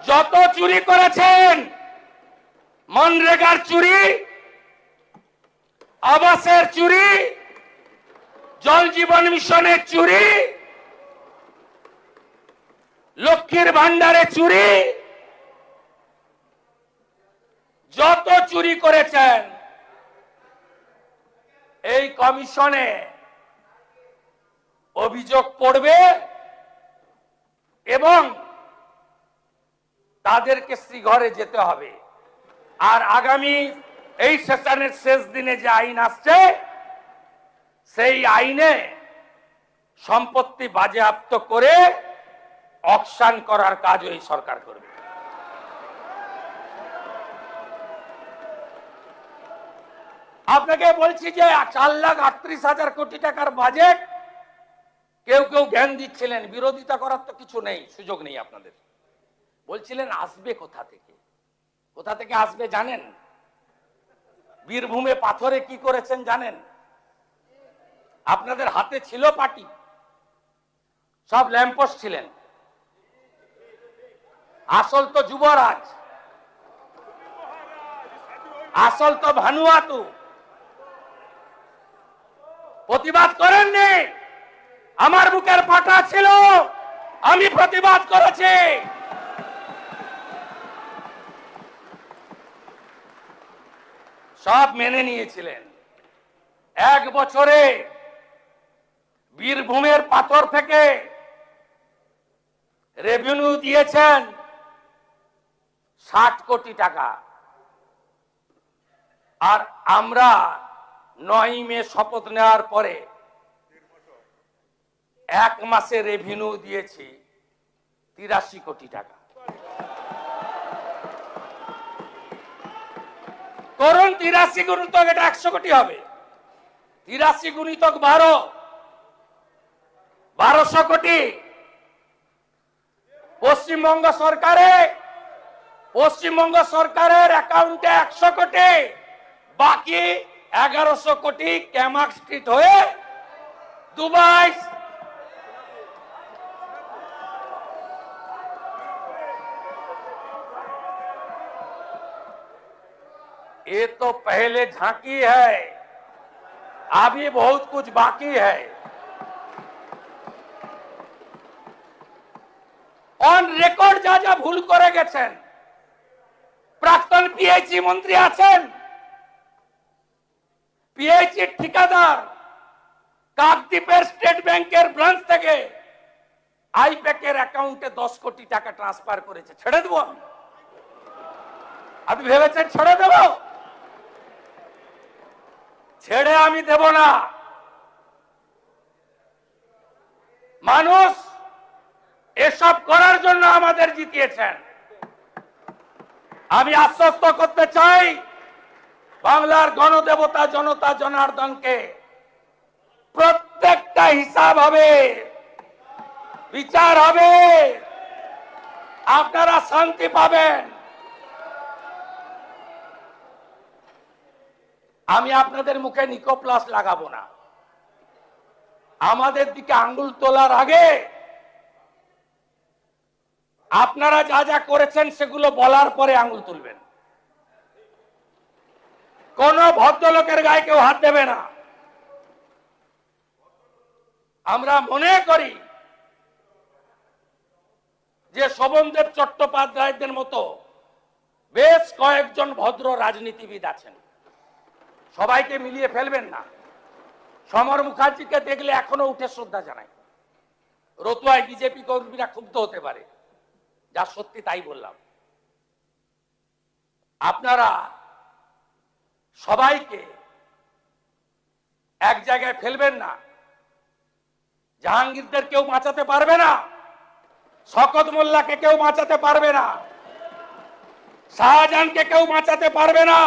যত চুরি করেছেন, মনরেগার চুরি, আবাসের চুরি, জল জীবন মিশনের চুরি, লক্ষ্মীর ভান্ডারে চুরি, যত চুরি করেছেন এই কমিশনে অভিযোগ পড়বে এবং তাদেরকে শ্রীঘরে যেতে হবে। আর আগামী এই সেশনের শেষ দিনে যে আইন আসছে, সেই আইনে সম্পত্তি বাজেয়াপ্ত করে অকশন করার কাজও এই সরকার করবে। আপনাকে বলছি যে 4,38,000 কোটি টাকার বাজেট, কেউ কেউ জ্ঞান দিচ্ছিলেন, বিরোধিতা করার তো কিছু নেই, সুযোগ নেই আপনাদের। বলছিলেন আসবে কোথা থেকে, কোথা থেকে আসবে জানেন? বীরভূমে পাথরে কি করেছেন জানেন? আপনাদের হাতে ছিল পার্টি, সব ল্যাম্পোস্ট ছিলেন, আসল তো যুবরাজ, আসল তো ভানুয়াতু। প্রতিবাদ করেননি, আমার বুকের পাটা ছিল, আমি প্রতিবাদ করেছি। সব মেনে নিয়েছিলেন। 1 বছরে বীরভূমের পাথর থেকে রেভিনিউ দিয়েছেন 60 কোটি টাকা। আর আমরা 9 মে শপথ নেওয়ার পরে 1 মাসে রেভিনিউ দিয়েছি 83 কোটি টাকা। করুন 83 গুণিতক, এটা 100 কোটি হবে। 83 গুণিতক 12, 1200 কোটি। পশ্চিমবঙ্গ সরকারের অ্যাকাউন্টে 100 কোটি, বাকি 1100 কোটি ক্যামাক স্ট্রিট হয়ে দুবাই। ये तो पहले झांकी है, अभी बहुत कुछ बाकी है। অন রেকর্ড যা যা ভুল করে গেছেন, প্রাক্তন পিএইচই মন্ত্রী আছেন, পিএইচই ঠিকাদার কাকদ্বীপের স্টেট ব্যাংকের ব্রাঞ্চ থেকে আইপ্যাকের অ্যাকাউন্টে 10 কোটি টাকা ট্রান্সফার করেছে। ছেড়ে দেবো আমি? আপনি ভেবেছেন ছেড়ে দেব? ছেড়ে আমি দেব না। মানুষ এসব করার জন্য আমাদের জিতিয়েছেন। আমি আশ্বস্ত করতে চাই বাংলার গণদেবতা জনতা জনার্দনকে, প্রত্যেকটা হিসাব হবে, বিচার হবে, আপনারা শান্তি পাবেন। আমি আপনাদের মুখে নিকোপ্লাস লাগাবো না। আমাদের দিকে আঙ্গুল তোলার আগে আপনারা যা যা করেছেন সেগুলো বলার পরে আঙুল তুলবেন। কোন ভদ্রলোকের গায়ে কেউ হাত দেবে না। আমরা মনে করি যে শোভনদেব চট্টোপাধ্যায়দের মতো বেশ কয়েকজন ভদ্র রাজনীতিবিদ আছেন, সবাইকে মিলিয়ে ফেলবেন না। সমর মুখার্জিকে দেখলে এখনো উঠে শ্রদ্ধা জানাই। রতুয়ায় বিজেপি কর্মীরা ক্ষুব্ধ হতে পারে, যা সত্যি তাই বললাম। আপনারা সবাইকে এক জায়গায় ফেলবেন না। জাহাঙ্গীরদের কেউ বাঁচাতে পারবে না, শকত মোল্লাকে কেউ বাঁচাতে পারবে না, শাহজাহানকে কেউ বাঁচাতে পারবে না,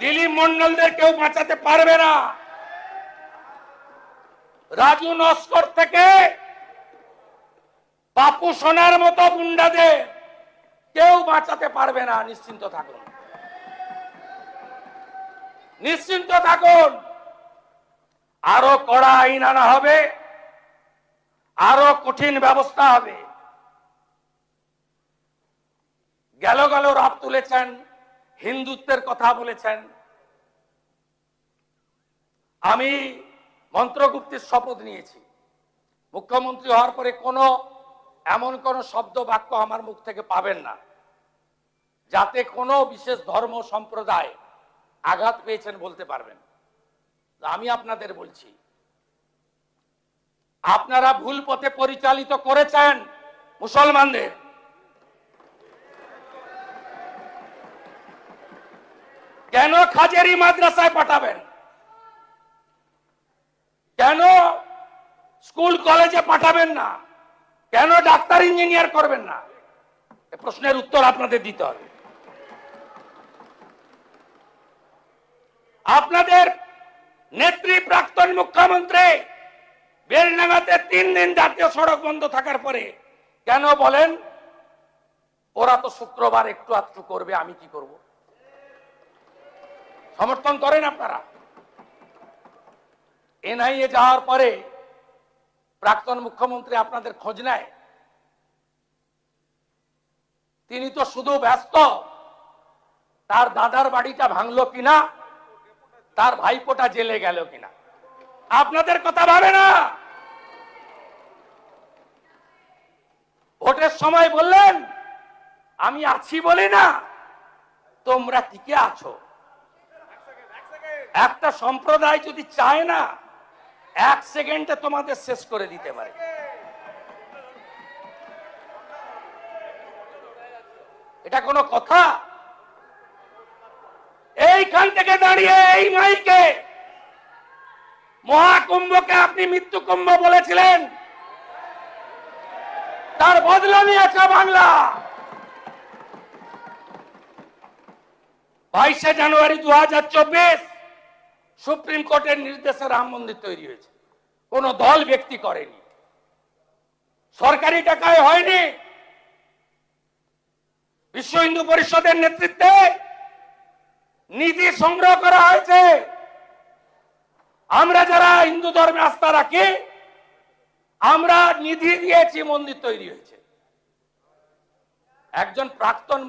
দিলীপ মন্ডলদের কেউ বাঁচাতে পারবে না, রাজু নস্কর থেকে বাপু সোনার মতো গুন্ডাদের কেউ বাঁচাতে পারবে না। নিশ্চিন্ত থাকুন, নিশ্চিন্ত থাকুন। আরো কড়া আইন আনা হবে, আরো কঠিন ব্যবস্থা হবে। গেল রাত তুলেছেন, হিন্দুত্বের কথা বলেছেন। আমি মন্ত্রগুপ্তের শপথ নিয়েছি, মুখ্যমন্ত্রী হওয়ার পরে এমন কোন শব্দ বাক্য আমার মুখ থেকে পাবেন না যাতে কোনো বিশেষ ধর্ম সম্প্রদায় আঘাত পেয়েছেন বলতে পারবেন। আমি আপনাদের বলছি, আপনারা ভুল পথে পরিচালিত করেছেন মুসলমানদের। কেন খাজেরি মাদ্রাসায় পাঠাবেন? কেন স্কুল কলেজে পাঠাবেন না? কেন ডাক্তার ইঞ্জিনিয়ার করবেন না? এই প্রশ্নের উত্তর আপনাদের দিতে হবে। আপনাদের নেত্রী প্রাক্তন মুখ্যমন্ত্রী বেলডাঙ্গাতে 3 দিন জাতীয় সড়ক বন্ধ থাকার পরে কেন বলেন ওরা তো শুক্রবার একটু আধটু করবে, আমি কি করব? সমর্থন করেন আপনারা? এনআইএ যাওয়ার পরে প্রাক্তন মুখ্যমন্ত্রী আপনাদের খোঁজ নেয়? তিনি তো শুধু ব্যস্ত তার দাদার বাড়িটা ভাঙলো কিনা, তার ভাইপোটা জেলে গেল কিনা। আপনাদের কথা ভাবে না। ভোটের সময় বললেন আমি আছি বলি না তোমরা টিকে আছো। একটা সম্প্রদায় যদি চায় না 1 সেকেন্ডে তোমাদের শেষ করে দিতে পারে। এটা কোনো কথা? এইখান থেকে দাঁড়িয়ে এই মাইকে মহাকুম্ভকে আপনি মৃত্যু কুম্ভ বলেছিলেন, তার বদলা নিয়েছে বাংলা। 22শে জানুয়ারি 2024 সুপ্রিম কোর্টের নির্দেশে রাম মন্দির তৈরি হয়েছে। কোন দল ব্যক্তি করেনি, সরকারি টাকায় হয়নি, বিশ্ব হিন্দু পরিষদের নেতৃত্বে নিধি সংগ্রহ করা হয়েছে। আমরা যারা হিন্দু ধর্মে আস্থা রাখি আমরা নিধি দিয়েছি, মন্দির তৈরি হয়েছে। একজন প্রাক্তন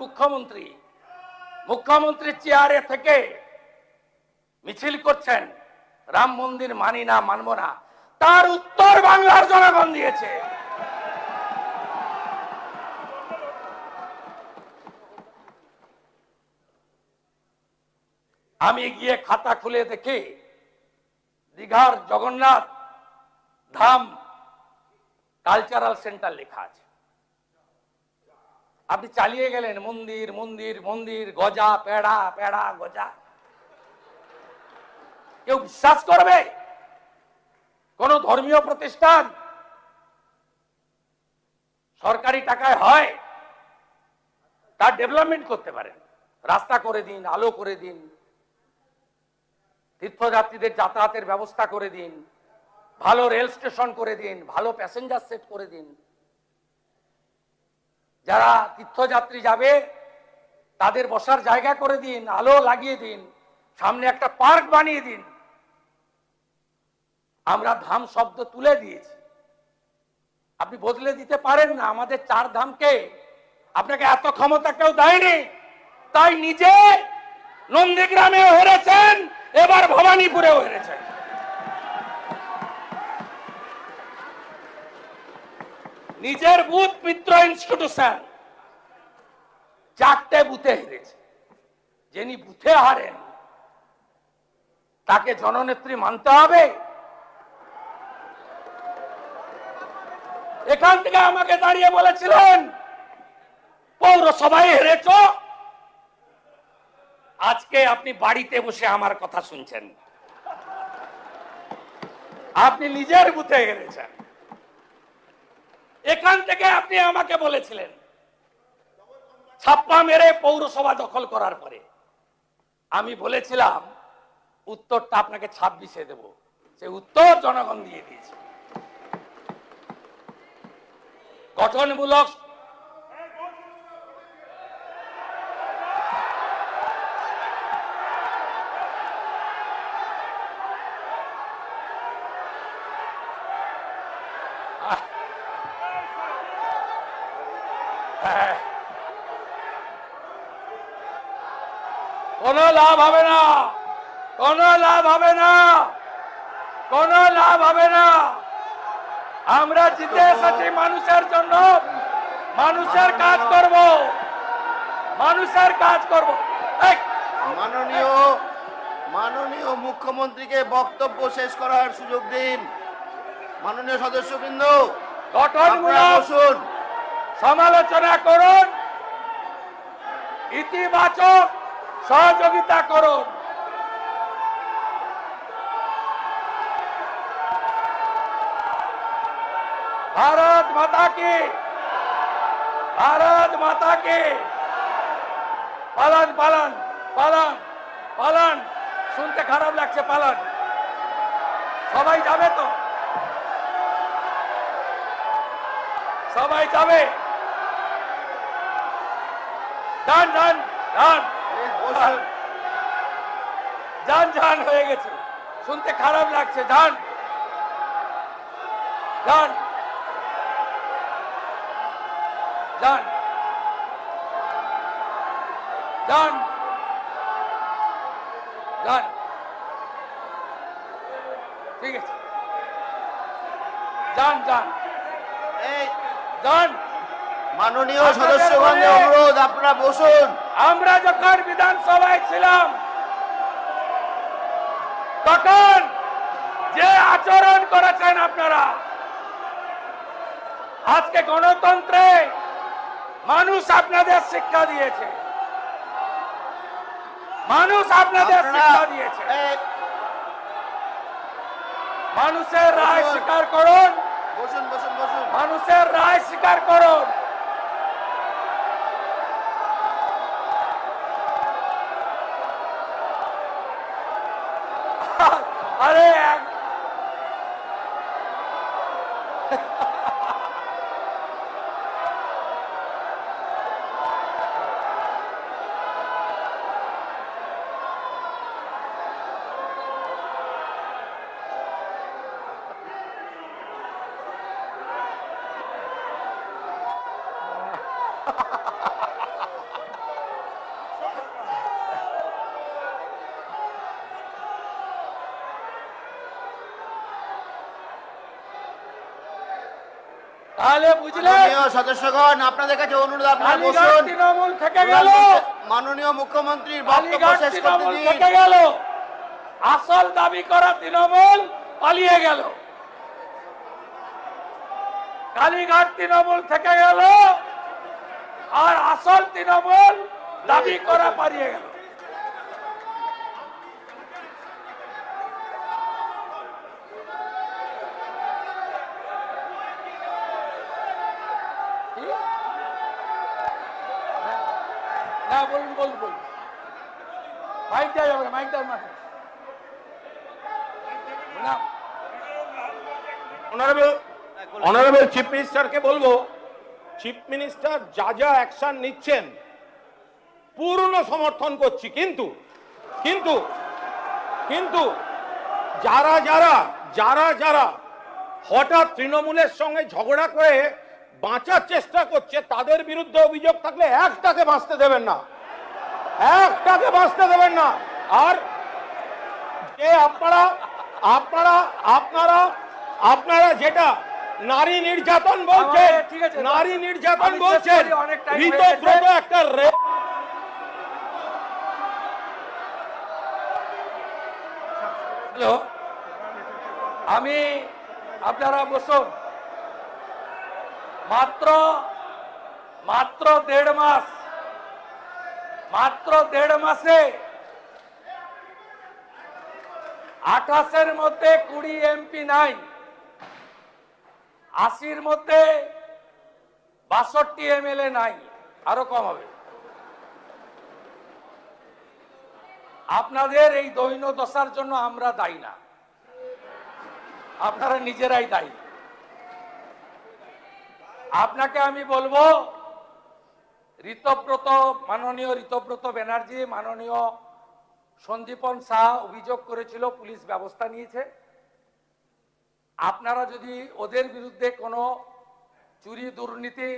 মুখ্যমন্ত্রীর চেয়ারে থেকে মিছিল করছেন রাম মন্দির মানি না, মানব না। তার উত্তর বাংলার জনগণ দিয়েছে। আমি গিয়ে খাতা খুলে দেখি দীঘার জগন্নাথ ধাম কালচারাল সেন্টার লেখা আছে। আপনি চালিয়ে গেলেন মন্দির মন্দির মন্দির, গজা পেড়া পেড়া গজা। কেউ বিশ্বাস করবে? কোন ধর্মীয় প্রতিষ্ঠান সরকারি টাকায় হয় তার ডেভেলপমেন্ট করতে পারেন। রাস্তা করে দিন, আলো করে দিন, তীর্থযাত্রীদের যাতায়াতের ব্যবস্থা করে দিন, ভালো রেল স্টেশন করে দিন, ভালো প্যাসেঞ্জার সেট করে দিন। যারা তীর্থযাত্রী যাবে তাদের বসার জায়গা করে দিন, আলো লাগিয়ে দিন, সামনে একটা পার্ক বানিয়ে দিন। আমরা ধাম শব্দ তুলে দিয়েছি। আপনি বদলে দিতে পারেন না আমাদের চার ধামকে। আপনাকে এত ক্ষমতা কেউ দেয়নি, তাই নিজে নন্দীগ্রামেও হেরেছেন, এবার ভবানীপুরেও হেরেছেন। নিজের বুথ মিত্র ইনস্টিটিউশন 4টে বুথে হেরেছে। যিনি বুথে হারেন তাকে জননেত্রী মানতে হবে? এখান থেকে আমাকে দাঁড়িয়ে বলেছিলেন পৌরসভায় হেরেছ, আজকে আপনি বাড়িতে বসে আমার কথা শুনছেন। আপনি নিজের বুথে হেরেছেন। এখান থেকে আপনি আমাকে বলেছিলেন ছাপ্পা মেরে পৌরসভা দখল করার পরে আমি বলেছিলাম উত্তরটা আপনাকে 26-এ দেব। সেই উত্তর জনগণ দিয়ে দিয়েছে। গঠনমূলক কোনো লাভ হবে না, কোনো লাভ হবে না, কোনো লাভ হবে না। আমরা জিতে এসেছি মানুষের জন্য, মানুষের কাজ করব, মানুষের কাজ করব। মাননীয় মুখ্যমন্ত্রীকে বক্তব্য শেষ করার সুযোগ দিন। মাননীয় সদস্যবৃন্দ, গঠনমূলক বসুন। সমালোচনা করুন, ইতিবাচক সহযোগিতা করুন। भारत माता की, भारत माता की। পালন পালন পালন পালন শুনতে খারাপ লাগছে। পালন সবাই যাবে তো, সবাই যাবে। যান যান যান যান যান হয়ে গেছে, শুনতে খারাপ লাগছে। যান যান যান যান যান, ঠিক আছে, যান যান যান। মাননীয় সদস্যগণের অনুরোধ, আপনারা বসুন। আমরা যখন বিধানসভায় ছিলাম তখন যে আচরণ করেছেন আপনারা, আজকে গণতন্ত্রে মানুষ আপনাদের শিক্ষা দিয়েছে, মানুষ আপনাদের শিক্ষা দিয়েছে। মানুষের রায় স্বীকার করুন, বসুন বসুন বসুন। মানুষের রায় স্বীকার করুন। আরে তাহলে বুঝলেন, মাননীয় সদস্যগণ, আপনাদের কাছে অনুরোধ, আপনারা কালীঘাট বসুন। তৃণমূল থেকে গেল, মাননীয় মুখ্যমন্ত্রীর বক্তব্য কালীঘাট শেষ করতে তৃণমূল দিন। থেকে গেল, আসল দাবি করা তৃণমূল পালিয়ে গেল। কালীঘাট তৃণমূল থেকে গেল আর আসল তৃণমূল দাবি করা পালিয়ে গেল। না বলুন বলুন বলুন, মাইক দেওয়া যাবে, মাইক দেওয়া না। অনারেবল চিফ মিনিস্টারকে বলবো, চিফ মিনিস্টার যা যা অ্যাকশন নিচ্ছেন পূর্ণ সমর্থন করছি, কিন্তু কিন্তু কিন্তু যারা যারা যারা যারা হঠাৎ তৃণমূলের সঙ্গে ঝগড়া করে বাঁচার চেষ্টা করছে, তাদের বিরুদ্ধে অভিযোগ থাকলে একটাকে বাঁচতে দেবেন না, একটাকে বাঁচতে দেবেন না। আর যে আপনারা আপনারা আপনারা আপনারা যেটা নারী নির্যাতন বলছেন, আমাদের- ঠিক আছে, নারী নির্যাতন আমি শেষ বলছেন, করি, অনেক time হয়ে ঋতব্রত গেছে। একটা রেপ। হ্যালো, আমি আপনারা বসুন। মাত্র মাত্র 1.5 মাস, মাত্র 1.5 মাসে 28-এর মধ্যে 20 এমপি নাই, 80-র মধ্যে 62 এমএলএ নাই, আরো কম হবে। আপনাদের এই দৈন্য দশার জন্য আমরা দায়ী না, আপনারা নিজেরাই দায়ী। আপনাকে আমি বলবো, ঋতব্রত, মাননীয় ঋতব্রত ব্যানার্জি, মাননীয় সন্দীপন শাহ অভিযোগ করেছিল, পুলিশ ব্যবস্থা নিয়েছে। আপনারা যদি ওদের বিরুদ্ধে কোনো চুরি, দুর্নীতি,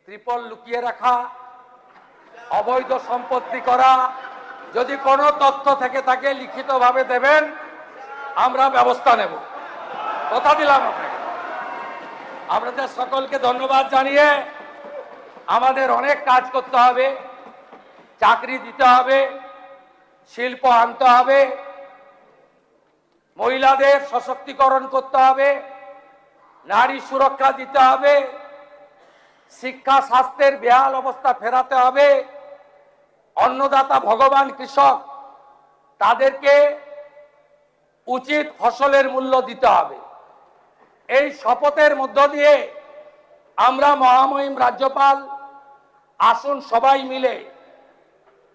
ত্রিপল লুকিয়ে রাখা, অবৈধ সম্পত্তি করা, যদি কোনো তথ্য থেকে থাকে লিখিতভাবে দেবেন, আমরা ব্যবস্থা নেব, কথা দিলাম আপনাকে। আপনাদের সকলকে ধন্যবাদ জানিয়ে, আমাদের অনেক কাজ করতে হবে, চাকরি দিতে হবে, শিল্প আনতে হবে, মহিলাদের সশক্তিকরণ করতে হবে, নারী সুরক্ষা দিতে হবে, শিক্ষা স্বাস্থ্যের বেহাল অবস্থা ফেরাতে হবে, অন্নদাতা ভগবান কৃষক, তাদেরকে উচিত ফসলের মূল্য দিতে হবে। এই শপথের মধ্য দিয়ে আমরা মহামহিম রাজ্যপাল, আসুন সবাই মিলে,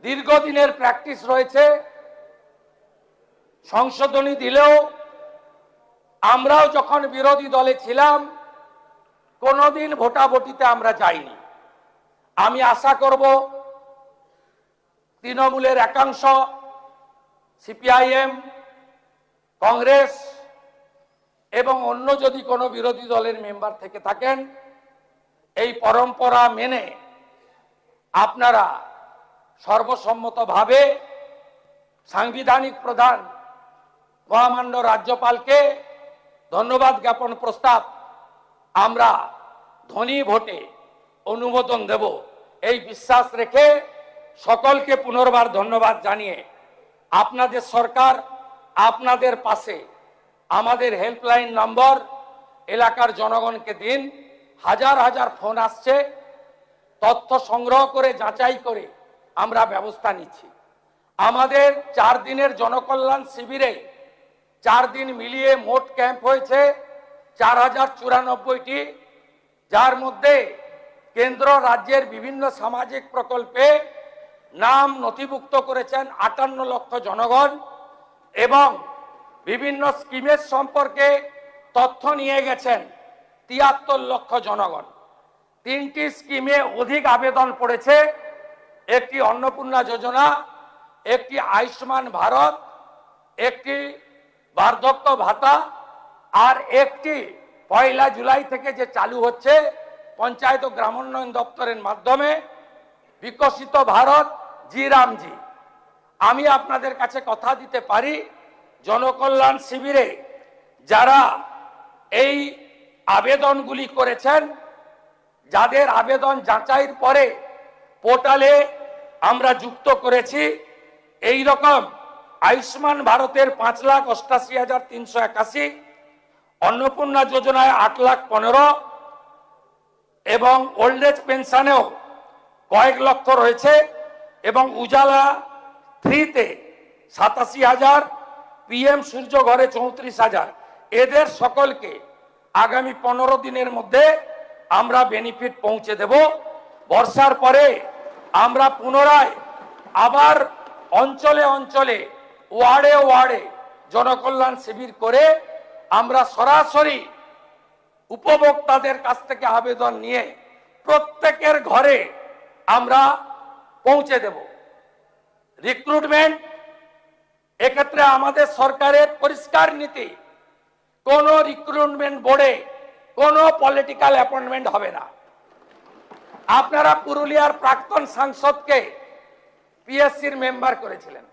দীর্ঘদিনের প্র্যাকটিস রয়েছে, সংশোধনী দিলেও আমরাও যখন বিরোধী দলে ছিলাম কোনোদিন ভোটাভুটিতে আমরা যাইনি। আমি আশা করব তৃণমূলের একাংশ, সিপিআইএম, কংগ্রেস এবং অন্য যদি কোনো বিরোধী দলের মেম্বার থেকে থাকেন, এই পরম্পরা মেনে আপনারা সর্বসম্মতভাবে সাংবিধানিক প্রধান মহামান্য রাজ্যপালকে ধন্যবাদ জ্ঞাপন প্রস্তাব আমরা ধ্বনি ভোটে অনুমোদন দেব, এই বিশ্বাস রেখে সকলকে পুনর্বার ধন্যবাদ জানিয়ে, আপনাদের সরকার আপনাদের পাশে, আমাদের হেল্পলাইন নম্বর এলাকার জনগণকে দিন। হাজার হাজার ফোন আসছে, তথ্য সংগ্রহ করে যাচাই করে আমরা ব্যবস্থা নিচ্ছি। আমাদের 4 দিনের জনকল্যাণ শিবিরে 4 দিন মিলিয়ে মোট ক্যাম্প হয়েছে 4094টি, যার মধ্যে কেন্দ্র রাজ্যের বিভিন্ন সামাজিক প্রকল্পে নাম নথিভুক্ত করেছেন 58 লক্ষ জনগণ এবং বিভিন্ন স্কিমের সম্পর্কে তথ্য নিয়ে গেছেন 73 লক্ষ জনগণ। 3টি স্কিমে অধিক আবেদন পড়েছে, একটি অন্নপূর্ণা যোজনা, একটি আয়ুষ্মান ভারত, একটি বার্ধক্য ভাতা, আর একটি 1 জুলাই থেকে যে চালু হচ্ছে পঞ্চায়েত ও গ্রামোন্নয়ন দপ্তরের মাধ্যমে বিকশিত ভারত জি রামজি। আমি আপনাদের কাছে কথা দিতে পারি, জনকল্যাণ শিবিরে যারা এই আবেদনগুলি করেছেন, যাদের আবেদন যাচাইয়ের পরে পোর্টালে আমরা যুক্ত করেছি, এই রকম আয়ুষ্মান ভারতের 5,88,381, অন্নপূর্ণা যোজনায় 8,15,000 এবং ওল্ড এজ পেনশনেও কয়েক লক্ষ রয়েছে এবং উজালা 3-তে 87,000, পিএম সূর্য ঘরে 34,000। এদের সকলকে আগামী 15 দিনের মধ্যে আমরা বেনিফিট পৌঁছে দেব। বর্ষার পরে আমরা পুনরায় আবার অঞ্চলে অঞ্চলে, ওয়ার্ডে ওয়ার্ডে জনকল্যাণ শিবির করে আমরা সরাসরি উপভোক্তাদের কাছ থেকে আবেদন নিয়ে প্রত্যেকের ঘরে আমরা পৌঁছে দেব। রিক্রুটমেন্ট, এক্ষেত্রে আমাদের সরকারের পরিষ্কার নীতি, কোনো রিক্রুটমেন্ট বোর্ডে কোনো পলিটিক্যাল অ্যাপয়েন্টমেন্ট হবে না। আপনারা পুরুলিয়ার প্রাক্তন সাংসদকে পিএসসির মেম্বার করেছিলেন,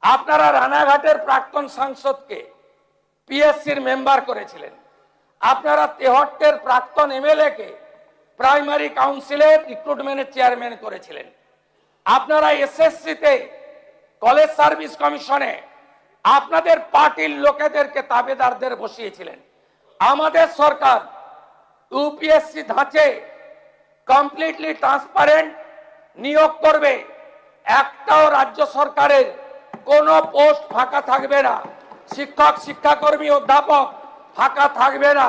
আপনারা রানাঘাটের প্রাক্তন সাংসদকে পিএসসির মেম্বার করেছিলেন, আপনারা তেহট্টের প্রাক্তন এমএলএ কে প্রাইমারি কাউন্সিলের রিক্রুটমেন্টের চেয়ারম্যান করেছিলেন, আপনারা এসএসসিতে কলেজ সার্ভিস কমিশনে আপনাদের পার্টির লোকেদেরকে তাবেদারদের বসিয়েছিলেন। আমাদের সরকার ইউপিএসসি ধাঁচে কমপ্লিটলি ট্রান্সপারেন্ট নিয়োগ করবে, একটাও রাজ্য সরকারের কোনো পোস্ট ফাঁকা থাকবে না, শিক্ষক শিক্ষাকর্মী অধ্যাপক ফাঁকা থাকবে না।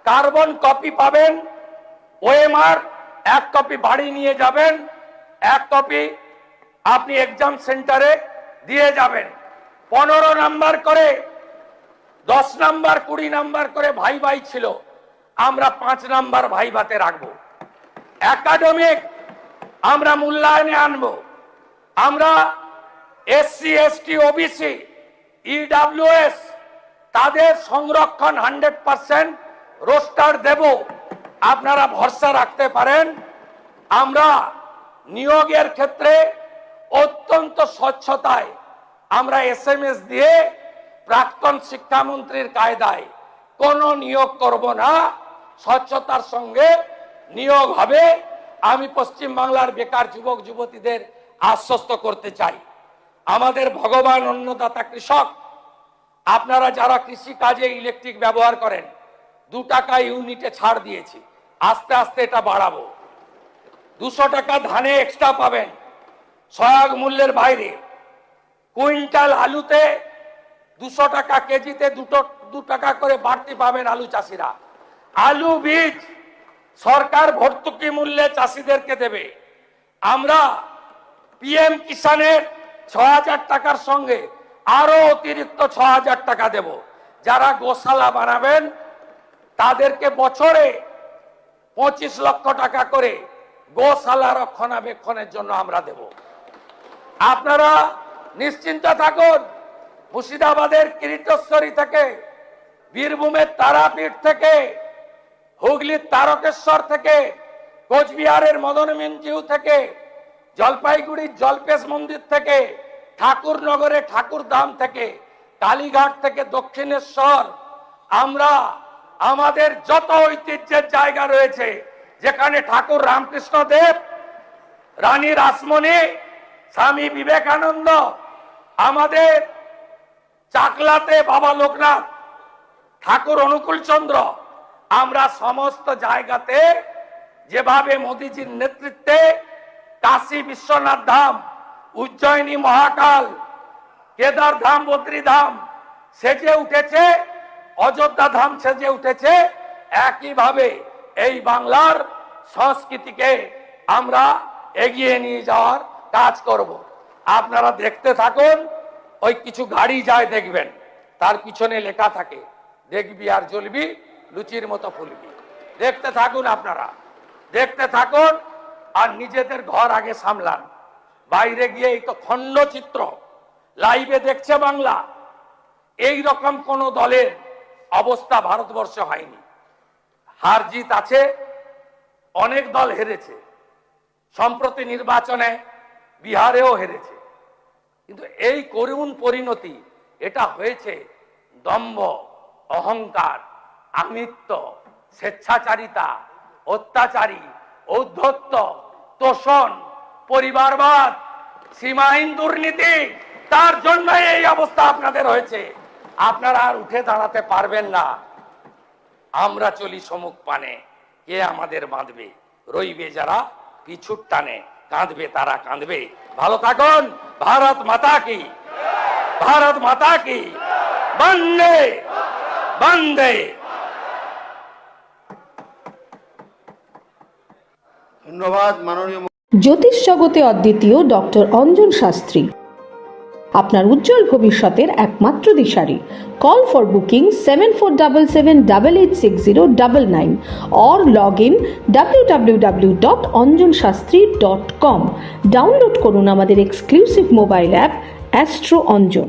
কার্বন কপি পাবেন, ওএমআর এক কপি বাড়ি নিয়ে যাবেন, এক কপি আপনি এক্সাম সেন্টারে দিয়ে যাবেন। 15 নাম্বার করে 10 নাম্বার 20 নাম্বার করে ভাই ভাই ছিল, আমরা 5 নাম্বার ভাই ভাতে রাখবো। একাডেমিক আমরা মূল্যায়নে আনবো, আমরা এসসি এসটি ওবিসি ইডব্লিউএস তাদের সংরক্ষণ 100% রোস্টার দেব, আপনারা ভরসা রাখতে পারেন। আমরা নিয়োগের ক্ষেত্রে অত্যন্ত স্বচ্ছতায় আমরা এসএমএস দিয়ে প্রাক্তন শিক্ষামন্ত্রীর কায়দায় কোনো নিয়োগ করব না, স্বচ্ছতার সঙ্গে নিয়োগ হবে। আমি পশ্চিম বাংলার বেকার যুবক যুবতীদের আশ্বস্ত করতে চাই, আমাদের ভগবান অন্নদাতা কৃষক, আপনারা যারা কৃষি কাজে ইলেকট্রিক ব্যবহার করেন 2 টাকা ইউনিটে ছাড় দিয়েছি, আস্তে আস্তে এটা বাড়াবো। 200 টাকা ধানে এক্সট্রা পাবেন, সহায়ক মূল্যের বাইরে। কুইন্টাল আলুতে 200 টাকা কেজিতে 2 টাকা করে বাড়তি পাবেন আলু চাষিরা। আলু বীজ সরকার ভর্তুকি মূল্যে চাষিদেরকে দেবে। আমরা পিএম কিষানের 6000 টাকার সঙ্গে আরো অতিরিক্ত 6000 টাকা দেব। যারা গোশালা বানাবেন তাদেরকে বছরে 25 লক্ষ টাকা করে গোশালা রক্ষণাবেক্ষণের জন্য আমরা দেব। আপনারা নিশ্চিন্ত থাকুন, মুর্শিদাবাদের কিরিটেশ্বরী থেকে, বীরভূমের তারাপীঠ থেকে, হুগলির তারকেশ্বর থেকে, কোচবিহারের মদনমিঞ্জিউ থেকে, জলপাইগুড়ির জলপেশ মন্দির থেকে, ঠাকুরনগরে ঠাকুরধাম থেকে, কালীঘাট থেকে দক্ষিণেশ্বর, আমরা আমাদের যত ঐতিহ্যের জায়গা রয়েছে যেখানে ঠাকুর রামকৃষ্ণ দেব, রানী রাসমণি, স্বামী বিবেকানন্দ, আমাদের চাকলাতে বাবা লোকনাথ, ঠাকুর অনুকূল চন্দ্র, আমরা সমস্ত জায়গাতে যেভাবে মোদীজির নেতৃত্বে কাশী বিশ্বনাথ ধাম, উজ্জয়িনী মহাকাল, কেদার ধাম, বদ্রী ধাম সেজে উঠেছে, অযোধ্যা ধাম সেজে উঠেছে, একইভাবে এই বাংলার সংস্কৃতিকে আমরা এগিয়ে নিয়ে যাওয়ার কাজ করব। আপনারা দেখতে থাকুন, ওই কিছু গাড়ি যায় দেখবেন, তার পিছনে লেখা থাকে দেখবি আর জ্বলবি লুচির মতো ফুলবি। দেখতে থাকুন, আপনারা দেখতে থাকুন, আর নিজেদের ঘর আগে সামলান। বাইরে গিয়ে এই তো খণ্ডচিত্র লাইভে দেখছে বাংলা, এই রকম কোন দলের অবস্থা ভারতবর্ষে হয়নি। হার জিত আছে, অনেক দল হেরেছে, সম্প্রতি নির্বাচনে বিহারেও হেরেছে, কিন্তু এই করুণ পরিণতি এটা হয়েছে দম্ভ, অহংকার, আমিত্ব, স্বেচ্ছাচারিতা, অত্যাচারী, ঔদ্ধত্য, তোষণ, পরিবারবাদ, সীমাহীন দুর্নীতি, তার জন্য এই অবস্থা আপনাদের হয়েছে। আপনারা আর উঠে দাঁড়াতে পারবেন না। আমরা চলি সমুখ পানে, কে আমাদের বাঁধবে? রইবে যারা পিছুর টানে, কাঁদবে তারা কাঁদবে। ভালো থাকুন। ভারত মাতা কি, ভারত মাতা কি, বন্দে বন্দে। ধন্যবাদ মাননীয় জ্যোতিষ জগতে অদ্বিতীয় ডক্টর অঞ্জন শাস্ত্রী, আপনার উজ্জ্বল ভবিষ্যতের একমাত্র দিশারি। Call for booking 7477886099 or log in www.anjanshastri.com। Download করুন আমাদের exclusive mobile app Astro Anjan.